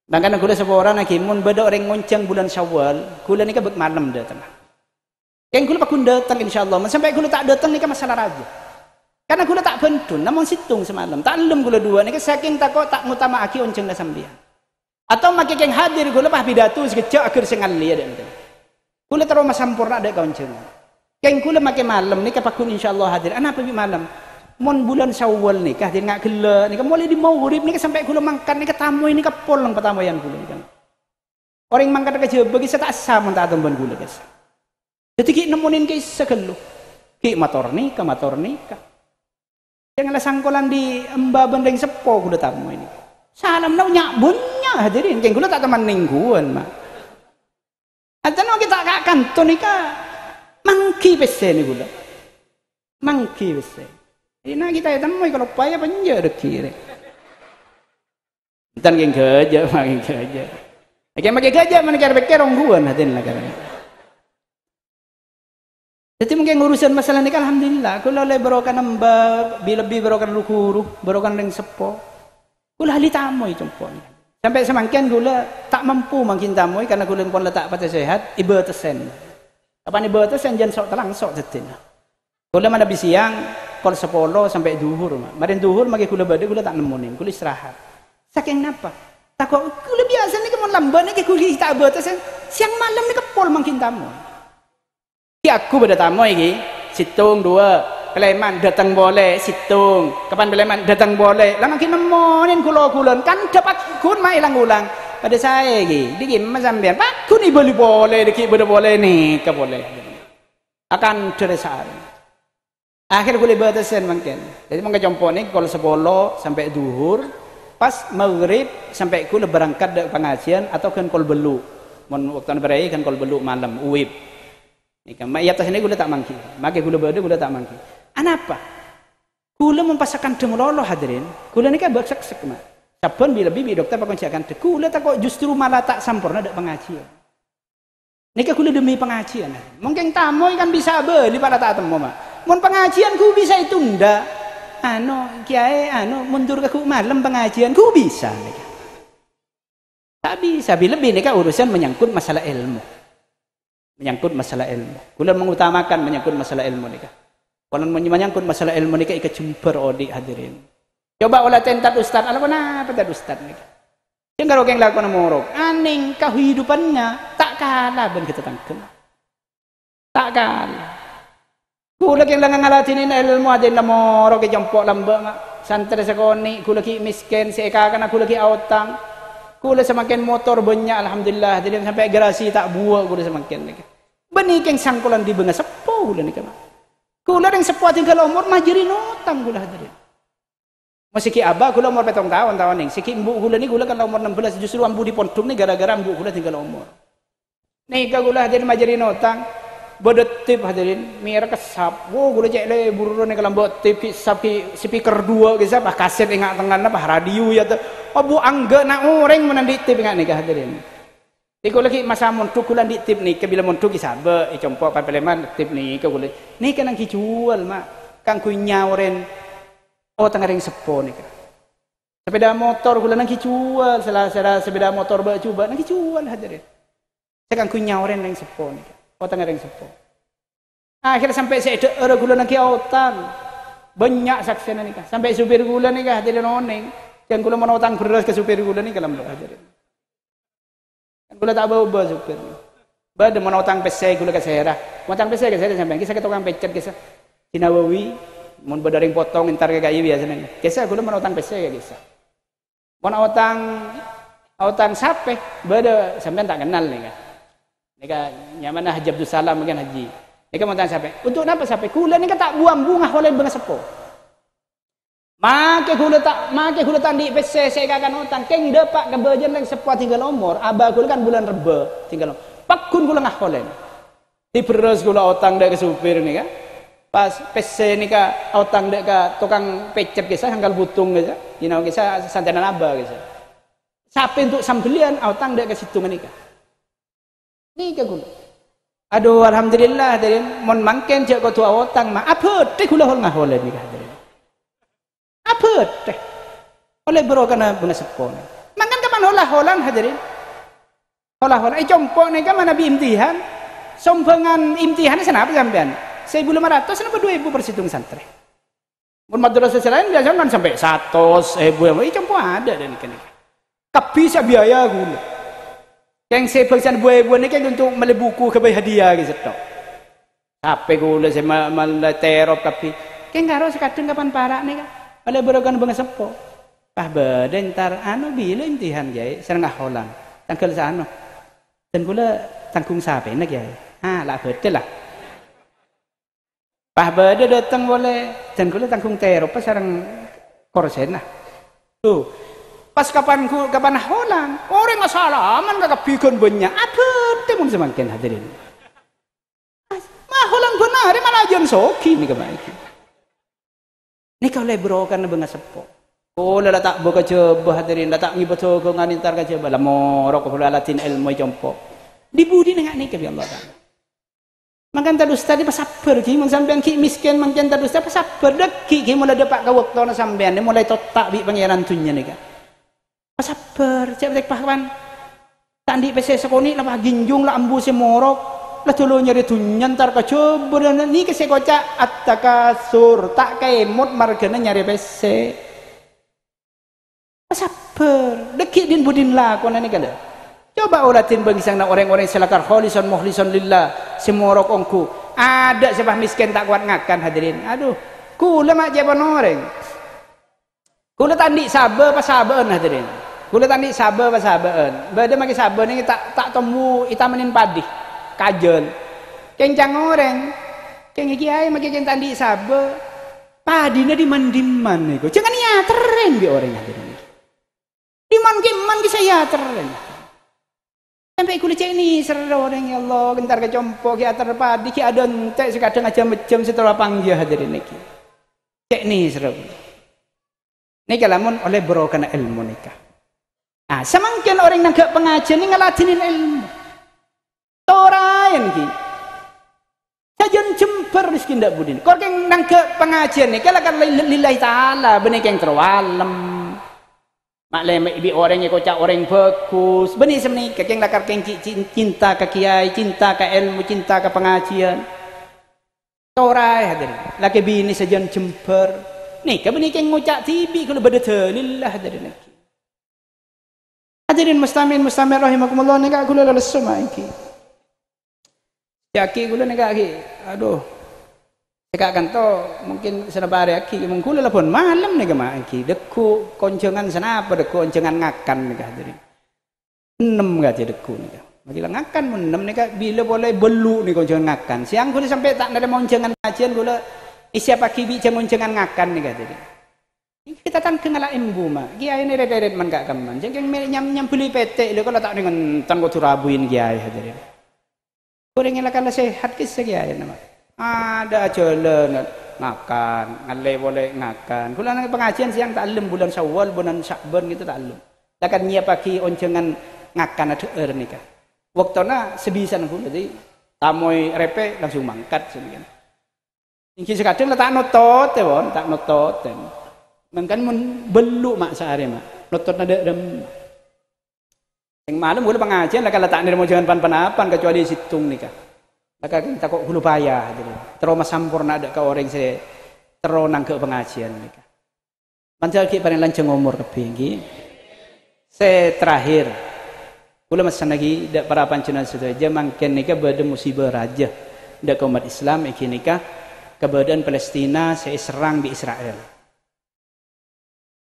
dan karena kula seorang lagi mun beda orang ngonceng bulan Syawal kula nikah bek malam datang kan kula pakun datang insyaallah sampai kula tak datang nikah masalah raja karena kula tak bentun namun situng semalam tak lem kula dua nikah saking takut tak ngutama aki onceng dah sambian atau makin yang hadir gula pah pidato sekejap akhir sengali ada gitu. Gula terus sampurna ada kaunceng. Keng gula makin malam ni kapakun insyaallah hadir. Anak pergi malam. Mon bulan Syawal nikah dia ngak gela nikah mulai di maghrib nikah sampai kula mangkat nikah tamu ini kapol lang patamoyan kula nikah. Orang mangkat kerja bagi saya tak sama tak temban kula guys. Jadi ki nemunin ki segelu. Ki motor nikah. Janganlah sangkolan di embah bendeng sepo kula tamu ini. Salam nau nyak bunya hadirin keng kula tak teman ningguan mak. Atau kita kak kanton nikah mangki pesen kula. Mangki pesen. Ina kita ya temui kalau payah penjara dekir. Entan geng kerja, makin kerja. Makin kerja mana kira pikir orang guan hatin lah karena. Jadi mungkin urusan masalah ni alhamdulillah. Kalau le berokan nambah, lebih berokan lukuru, berokan leng sepo. Kalau hali tamu itu pun. Sampai semakin gula tak mampu makin tamu karena gula pun letak pada sehat ibu tesen. Kapan ibu tesen jangan sok telang sok jetin. Gula mana bisiang. Kalau 10 sampai duhur, marin duhur magi kula bade kula tak nemunin, kula istirahat. Saking napa? Takut kula biasa ni kemon lambat ni kula tak batas siang malam ni kepol mangkin tamu. Ki aku pada tamu iki, situng 2, Peleman datang boleh, situng. Kapan Peleman datang boleh. Lah makin nemunin kula kan dapat kun mai ulang pada saya iki. Diki mas sampean, Pak kun boleh diki boleh ni, ke boleh. Akan teresar. Akhir kulit batasan mungkin. Jadi mungkin contoh ni kalau 10 sampai duhur, pas maghrib sampai kulit berangkat dari pengajian atau kan kol belu. Mon waktu berai kan kol belu malam uib. Ni kan mak atas ni kulit tak mangki. Makai kulit berde kulit tak mangki. Anapa? Kulit mempasakan demololo hadirin. Kulit ni kan bersek-sek mak. Sapun bila bibi dokter pengajian tu kulit tak kok justru malah tak sempurna dari pengajian. Ni kan kulit demi pengajian. Mungkin tamu kan bisa beli pada tak temu mak. Mun pengajian ku bisa itu ndak. Kiai mundur ke malam pengajian ku bisa nika. Tak bisa lebih nika urusan menyangkut masalah ilmu. Menyangkut masalah ilmu. Kula mengutamakan menyangkut masalah ilmu nika. Kalau menyangkut masalah ilmu nika ikat jumper odik hadirin. Coba olah tentat ustaz, ala kenapa tat ustaz nika. Yang kalau keng lakukan morok, aning kehidupannya tak kalah ben kita tangkem. Tak kalah. Kula yang lang ngalatin ilmu adin lamoro ke jompok lamba mak santre sekoni kula ki miskin seekakan aku lagi autang kula semakin motor banyak alhamdulillah jadi sampai garasi tak buat kula semakin lagi benih keng sangkulan di benga sepo kula ni kan kula yang sepo tinggal umur majeri notang kula hadirin masih ki abah kula umur 7 tahun ning siki mbu kula ni kula kan umur 16 justru ambu di pondok ni gara-gara mbu kula tinggal umur nih kula hadirin majeri notang Bodotip hadirin, mira kesap. Wow, gula cek le buruan ni kalau bodotip kisap ki speaker 2 kisap ah kaset ingat tengah apa radio ya tu. Bu angga nak orang menandi tip ingat ni hadirin. Iko lagi masa montuk kulan di tip ni, bila montuk kisah be, compok Peleman tip ni ke gula. Ni kan ang kijual mak, kang kunyawren. Oh tengah ring sepo ni kan. Sepeda motor gula nang kijual, salah sepeda motor be coba nang kijual hadirin. Sekarang kunyawren ring sepo ni. Otang ada yang sepo. Akhirnya sampai saya ada gula nak otang. Banyak saksian ni kan. Sampai supir gula ni kan hadirin oneng. Yang gula mau otang beras ke supir gula ni kalau hadirin. Gula tak bawa supir. Bada mau otang pesai gula ke saya. Mau otang pesai ke saya sampai kisah kita orang pecet kisah. Sinawawi mau berdaring potong entar ke kayu biasa ni. Kisah gula mau otang pesai ke kisah. Mau otang sape. Bada sampai tak kenal ni kan. Nika nyaman Haji Abdul Salam mungkin haji. Nika mau tanya sampai. Untuk apa sampai? Kula nika tak buang bunga oleh bunga sepo. Make kula tak di PC saya akan utang. Keng depak kebajan yang sepo tinggal umur. Abah kula kan bulan Reba tinggal. Pakun kula ngah oleh. Di beres kula utang dek ke supir nika. Pas PC nika utang dek ke tukang pecet kisah hanggal butung kisah. Kisah santanan abah kisah. Sampai untuk sambelian utang dek ke situngan nika. Ni ke gula. Aduh alhamdulillah hadirin mon mangken cek ko tua otang ma apa teh gula hol ngah oleh ni hadirin. Apa teh? Oleh bro kana bunga sepon. Mangkan kapan holan hadirin? Holah compok ni kan mana bi imtihan. Sompengan imtihan ni kenapa sampean? 1.500 kenapa 2.000 per situng santri? Mun madrasah lain biasa kan sampai 100.000 compok ada dan ikan. Tapi biaya gula. Yang saya pesan buah-buah ni kan untuk beli buku ke hadiah gitu tok. Sampai gula saya malah terop tapi Keng karo sekadung kapan parak nih kan. Oleh berokan bang sepo. Pah badan tar bila intihan jai serengah holang. Tangkel sana. Dan kula tanggung sape nak jai. Lah betul lah. Pah badan datang boleh dan kula tanggung terop pas sareng korsen lah. Tuh. Pas kapan holang. Orang asalaman kakak bikin banyak. Apa temung semakin hadirin. Holang benar, mana ajan soki ni kemarin. Ni kau lebro kan benga sepo. Oh lala tak buka coba hadirin, tak ngibato ko nganin tar ka coba. Lamorok ko lalatin ilmu jompo. Dibudi dengan ni kebi Allah Taala. Makan tadus tadi pasaper ki mang sampean ki miskin mangken tadus tadi pasaper deki ki mulai dapat ka waktu na sampean mulai totak bi pangeran tunya ni ka. Pasaper, cek tek pahawan. Tandi pese sekoni lah ginjung lah ambu semorok. Lah tulu nyari tunyan tar kacoba dan ni kese kocak at-takasur tak kemot margana nyari pese sabar dekik din budin lakon ni kada coba ulatin bagisang na orang-orang selakar kholisan mukhlisan lillah semorok ongku ada sebah miskin tak kuat ngakan hadirin aduh kula mak jaban orang kula tandi sabar pas sabaran hadirin kula tandi sabar pas sabaran bade maki sabar ni tak temu itamanin padih kajol kencang orang keng kiai make keng tandi sabe padina di mandiman niku jangan ya teren bi orang hadirin di man ki saya teren sampai kulit cek ni seru orang ya Allah gentar ke compo ki atar padi ki ada entek sekadang aja macam setelah panggil hadirin niki cek ni seru niki lamun oleh bro kana ilmu nikah semangkin orang nangkep pengajian ni ngalatinin ilmu Torayan ki. Sajen jemper miskin dak budin. Kor keng nang ke pengajian ni kala kan lillahi taala benih keng terwalem. Maklem ibi orang yang kocak orang bagus. Benih semeni keng lakar keng cinta ke kiai, cinta ke ilmu, cinta ke pengajian. Toray hadirin. Laki bini sajen jemper. Nih ke benih keng ngucak tibi kalau beda lillah hadirin lagi. Hadirin mustamin rahimakumullah ni kak kula lalas semua iki. Aki gula nega aki, aduh, sekarang to mungkin senapare aki, mungkin lah pun malam nega mak aki, deku koncengan senapa, deku koncengan ngakan nega hadirin, 6 gaji deku nega, bagi ngakan 6 nega bila boleh belu nih koncengan ngakan, siang gula sampai tak ada moncengan kajian gula, isya pagi bicara moncengan ngakan nega hadirin, kita tan kenal embu mak, kiai ini red man gak kaman, jangan nyam beli pete, lo kalau tak dengan tan gotu rabuin kiai hadirin. Orang yang lakala sehat kisah ya nama. Ada jalan ngakan, ngalai boleh ngakan. Kula nang pengajian siang taklum bulan Syawal, bulan Sya'ban gitu taklum. Lakan nyiap pagi oncengan ngakan ada nikah. Waktuna sebisan kula jadi tamoy repe langsung mangkat semikian. Ingki sekadang letak notot bon, tak notot. Mangkan mun belu mak sehari mak. Notot ada rem. Yang malam gula pengajian lah kalau tak ada mau jangan pan-panapan kecuali situng nikah. Maka kita kok hulu payah gitu. Trauma sampurna ada ke orang saya teronang ke pengajian nikah. Mancal ki paling lanceng umur kepinggi. Saya terakhir gula masan lagi dak para pancunan saja mangken nikah bade musibah raja. Dak umat Islam iki nikah kebadan Palestina saya serang di Israel.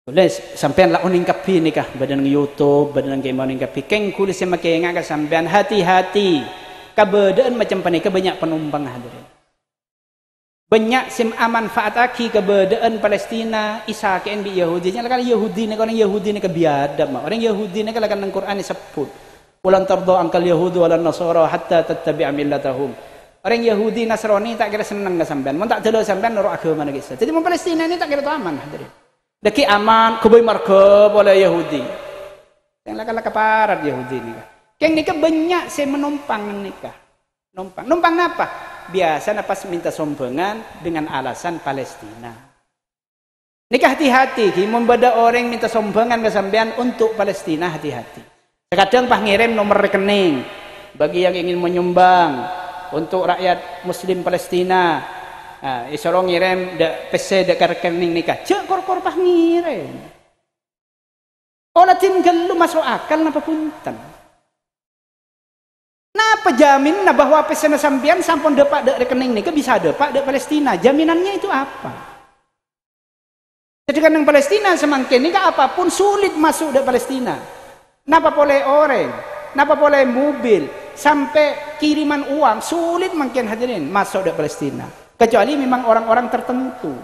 Boleh sampean lah uningkapi nikah badan YouTube badan game uningkapi keng kulis yang makai ngak sampean hati-hati keberadaan macam panika banyak penumpang hadirin banyak sim manfaat aki keberadaan Palestina Isa ken bi Yahudi nya kalau Yahudi ni orang Yahudi ni kebiadab orang Yahudi ni kalau kan Al-Qur'an disebut ulan tarda angkal Yahudu wal Nasara hatta tattabi'a millatahum orang Yahudi Nasrani tak kira senang ke sampean mun tak delo sampean nurut agama lagi jadi mun Palestina ni tak kira tu aman hadirin deki aman kubai markab oleh Yahudi yang laka keparat Yahudi ni keng nikah banyak saya menumpang nikah numpang apa biasa pas minta sombongan dengan alasan Palestina nikah hati-hati membeda orang minta sombongan ke sampean untuk Palestina hati-hati terkadang pas ngirim nomor rekening bagi yang ingin menyumbang untuk rakyat muslim Palestina isorong ngirim dak pese dak rekening nikah cek kor pah ngirim olah tinggal lu masuk akal napa punten napa Napa jamin nah bahwa pesan sampean sampun depak dek rekening nika bisa depak dek Palestina? Jaminannya itu apa? Jadi kan yang Palestina semangkin nika apapun sulit masuk dek Palestina. Napa boleh orang, napa boleh mobil, sampai kiriman uang sulit mungkin hadirin masuk dek Palestina. Kecuali memang orang-orang tertentu.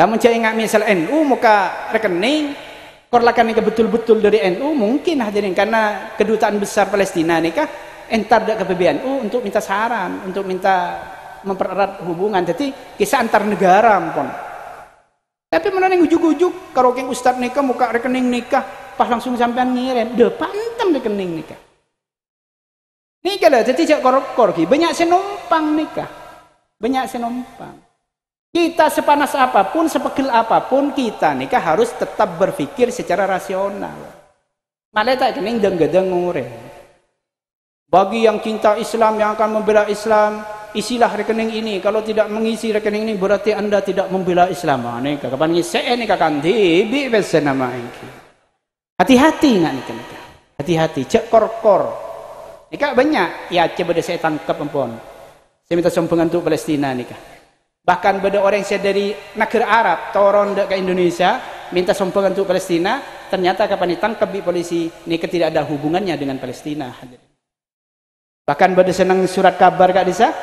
Namun saya ingat misal NU muka rekening korlakan ini betul-betul dari NU mungkin hadirin karena kedutaan besar Palestina ini kah entar dak ke PBNU untuk minta saran, untuk minta mempererat hubungan. Jadi kisah antar negara pun. Tapi menurut ujuk-ujuk kalau keng ustad nikah muka rekening nikah pas langsung sampean ngirim, deh pantem rekening nikah. Nikah lah, jadi jak korok banyak senumpang nikah, banyak senumpang. Kita sepanas apapun, sepegel apapun, kita nikah harus tetap berpikir secara rasional. Malah tak kening deng-gedeng ngure. Bagi yang cinta Islam, yang akan membela Islam, isilah rekening ini. Kalau tidak mengisi rekening ini, berarti Anda tidak membela Islam. Nikah kapan ngisi nikah kan tibi besen nama ini. Hati-hati nggak nikah. Hati-hati, cek kor-kor. Nikah banyak, ya coba saya tangkap ampun. Saya minta sumbangan untuk Palestina nikah. Bahkan pada orang yang dari negara Arab toron ke Indonesia minta sumbangan untuk Palestina, ternyata kapan ditangkap di polisi ini tidak ada hubungannya dengan Palestina. Bahkan pada senang surat kabar Kak Desa,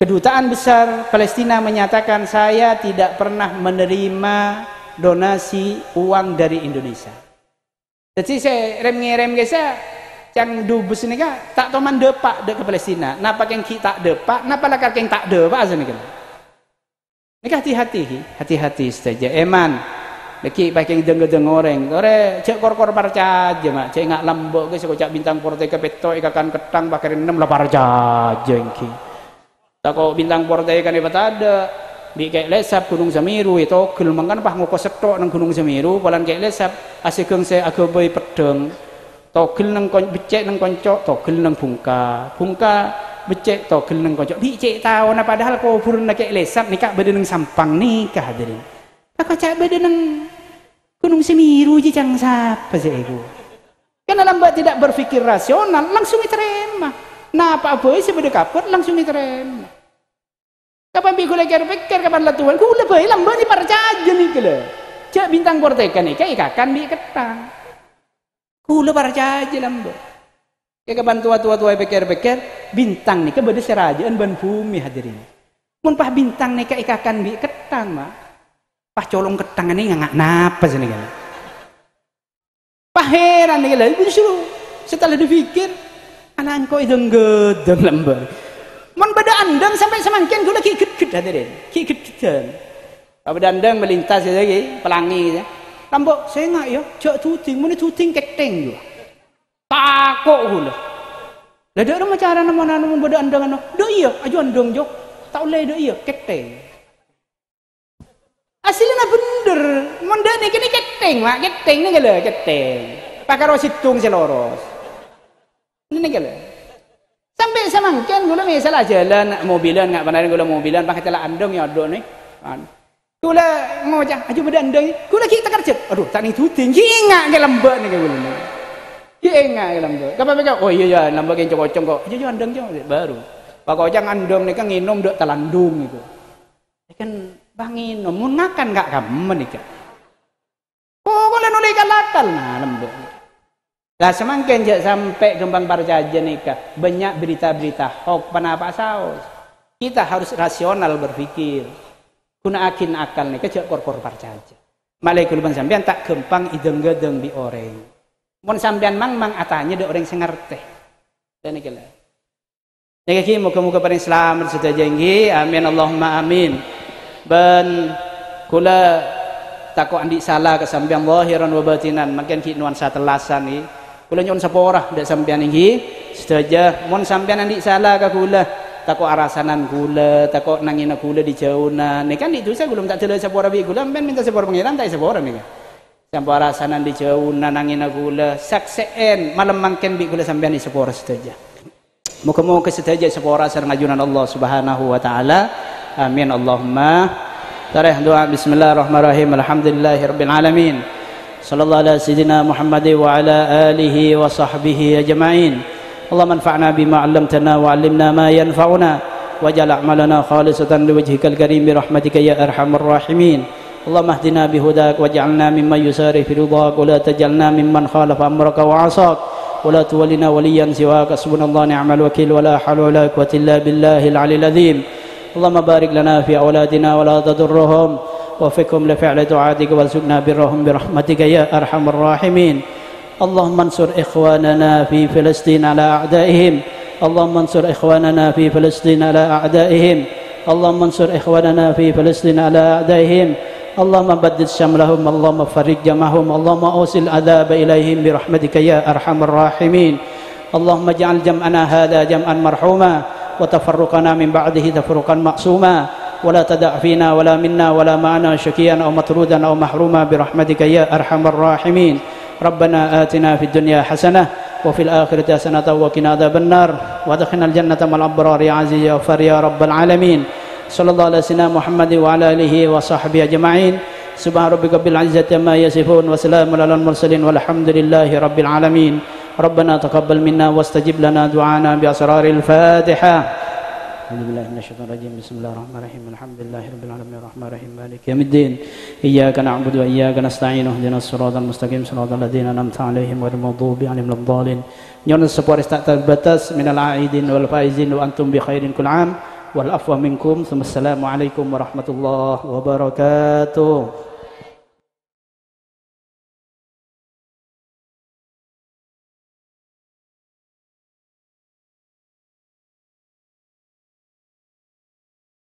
kedutaan besar Palestina menyatakan saya tidak pernah menerima donasi uang dari Indonesia. Jadi saya rem yang dubes ini kan tak toman depak ke Palestina. Napa yang kita depak, napa lakar yang tak depak asal kan? Ini hati-hati saja. Eman, lagi pakai deng-deng orang cek kor-kor parca aja mak, cek ngak lambok ke cek bintang porte ke peto ikakan ketang pakai 6 lah parca aja ingki. Tak kau bintang porte kan hebat ada, di kayak lesap Gunung Semeru itu gelmangan pah ngoko setok nang Gunung Semeru, palan kayak lesap asikeng saya agak boy pedeng, togel nang becek nang koncok, togel nang bungka becek togel nang kocok becek tahu nah padahal kau burun kayak lesap nikah beda nang sampang nikah hadirin kakak cak beda nang Gunung Semeru je cang siapa sih ibu karena lambat tidak berpikir rasional langsung diterima nah apa boy sebeda kaput langsung diterima kapan biku lekar-lekar kapan latuan ku lebih lambat ni parca aja nih kele cak bintang portekan nikah ikakan di ketang ku lebih parca aja lambat. Ya kapan tua-tua beker-beker bintang nih kepada serajaan ban bumi hadirin. Mun pah bintang nih ikakan bi ketang mah. Pah colong ketang ini ngak napa sini kan. Pah heran nih lah justru setelah dipikir anak kau itu gedeng lembar. Mun pada andang sampai semangkin gula kikit hadirin. Kikit-kitan. Pada andang melintas lagi pelangi ya. Lambok saya ngak ya, jak tuting, mun tuting keteng juga. Takok hula. Lah dak ada cara nama beda andangan. Dak iya, aju andong jo. Tak boleh dak iya, keteng. Asilnya bener. Mun dak ni kene keteng, mak keteng ni gala, keteng. Pakaro situng seloros. Ini gala. Sampai samangken gula misalnya jalan mobilan ngak benarin gula mobilan pakai telah andong ya ado ni. Gula ngojah, aju beda andong. Gula kita kerja. Aduh, tak ni tuting. Ngak ke lembak ni gula ni. Iya enggak lambak. Kapan mereka? Oh iya lambak yang cocok kok. Jadi andang baru. Pak ojang andong nih kan nginum dok telandung itu. Kan bang nginum, mun makan enggak kamu nikah. Oh boleh nolai kalakal nah lambak. Lah semangkin jak sampai gembang parjaja nikah banyak berita-berita hoax panapa saus. Kita harus rasional berpikir. Guna akin akal nikah jak kor-kor parjaja. Malaikul sampean tak gempang ideng-gedeng di orang. Mun sampean mang atanya ada orang sing ngerti. Dan iki lah. Niki muga-muga paring selamat sedaya nggih. Amin Allahumma amin. Ben kula takok andi salah ke sampean zahiran wa batinan, makin ki nuansa telasan iki. Kula nyuwun sepora ndak sampean nggih. Sedaya mun sampean andi salah ka kula, takok arasanan kula, takok nangina kula di jauhna. Nek kan itu saya belum tak jelas sepora bi kula, men minta sepora pengiran tak sepora nih. Sampai rasanan di jauh nanangin gula sakseen malam mangken bi gula sampean di sepora saja. Muka-muka saja sepora sareng ajunan Allah Subhanahu wa taala. Amin Allahumma. Tarikh doa bismillahirrahmanirrahim. Alhamdulillahirabbil alamin. Sallallahu ala sayyidina Muhammad wa ala alihi wa sahbihi ajma'in. اللهم انفعنا بما علمتنا وعلمنا ما ينفعنا واجعل أعمالنا خالصة لوجهك الكريم برحمتك يا أرحم الراحمين اللهم اهدنا بهداك واجعلنا ممن يسارع في رضاك ولا تجعلنا ممن خالف أمرك وعصاك ولا تولنا وليا سواك حسبنا الله نعم الوكيل ولا حول ولا قوة إلا بالله العلي العظيم اللهم بارك لنا في أولادنا ولا تضرهم وفقهم لفعل طاعتك وارزقنا برهم برحمتك يا أرحم الراحمين اللهم انصر إخواننا في فلسطين على أعدائهم اللهم انصر إخواننا في فلسطين على أعدائهم اللهم انصر إخواننا في فلسطين على أعدائهم اللهم بدد شملهم اللهم فرج جمعهم اللهم أوصل العذاب إليهم برحمتك يا أرحم الراحمين اللهم اجعل جمعنا هذا جمعا مرحوما وتفرقنا من بعده تفرقا معصوما ولا تدع فينا ولا منا ولا معنا شقيا أو مطرودا أو محروما برحمتك يا أرحم الراحمين ربنا آتنا في الدنيا حسنة وفي الآخرة حسنة وقنا عذاب النار وادخلنا الجنة مع الأبرار يا عزيز يا غفار يا رب العالمين صلى الله على سيدنا محمد وعلى آله وصحبه أجمعين سبحان ربك رب العزة عما يصفون وسلام على المرسلين والحمد لله رب العالمين ربنا تقبل منا واستجب لنا دعانا بأسرار الفاتحة أعوذ بالله من الشيطان الرجيم بسم الله الرحمن الرحيم الحمد لله رب العالمين الرحمن الرحيم مالك يوم الدين إياك نعبد وإياك نستعين اهدنا الصراط المستقيم صراط الذين أنعمت عليهم غير المغضوب عليهم ولا الضالين nyon sepuaris tak terbatas minal aidin wal faizin wa antum bi khairin kul am wal afwa minkum. Assalamualaikum warahmatullahi wabarakatuh.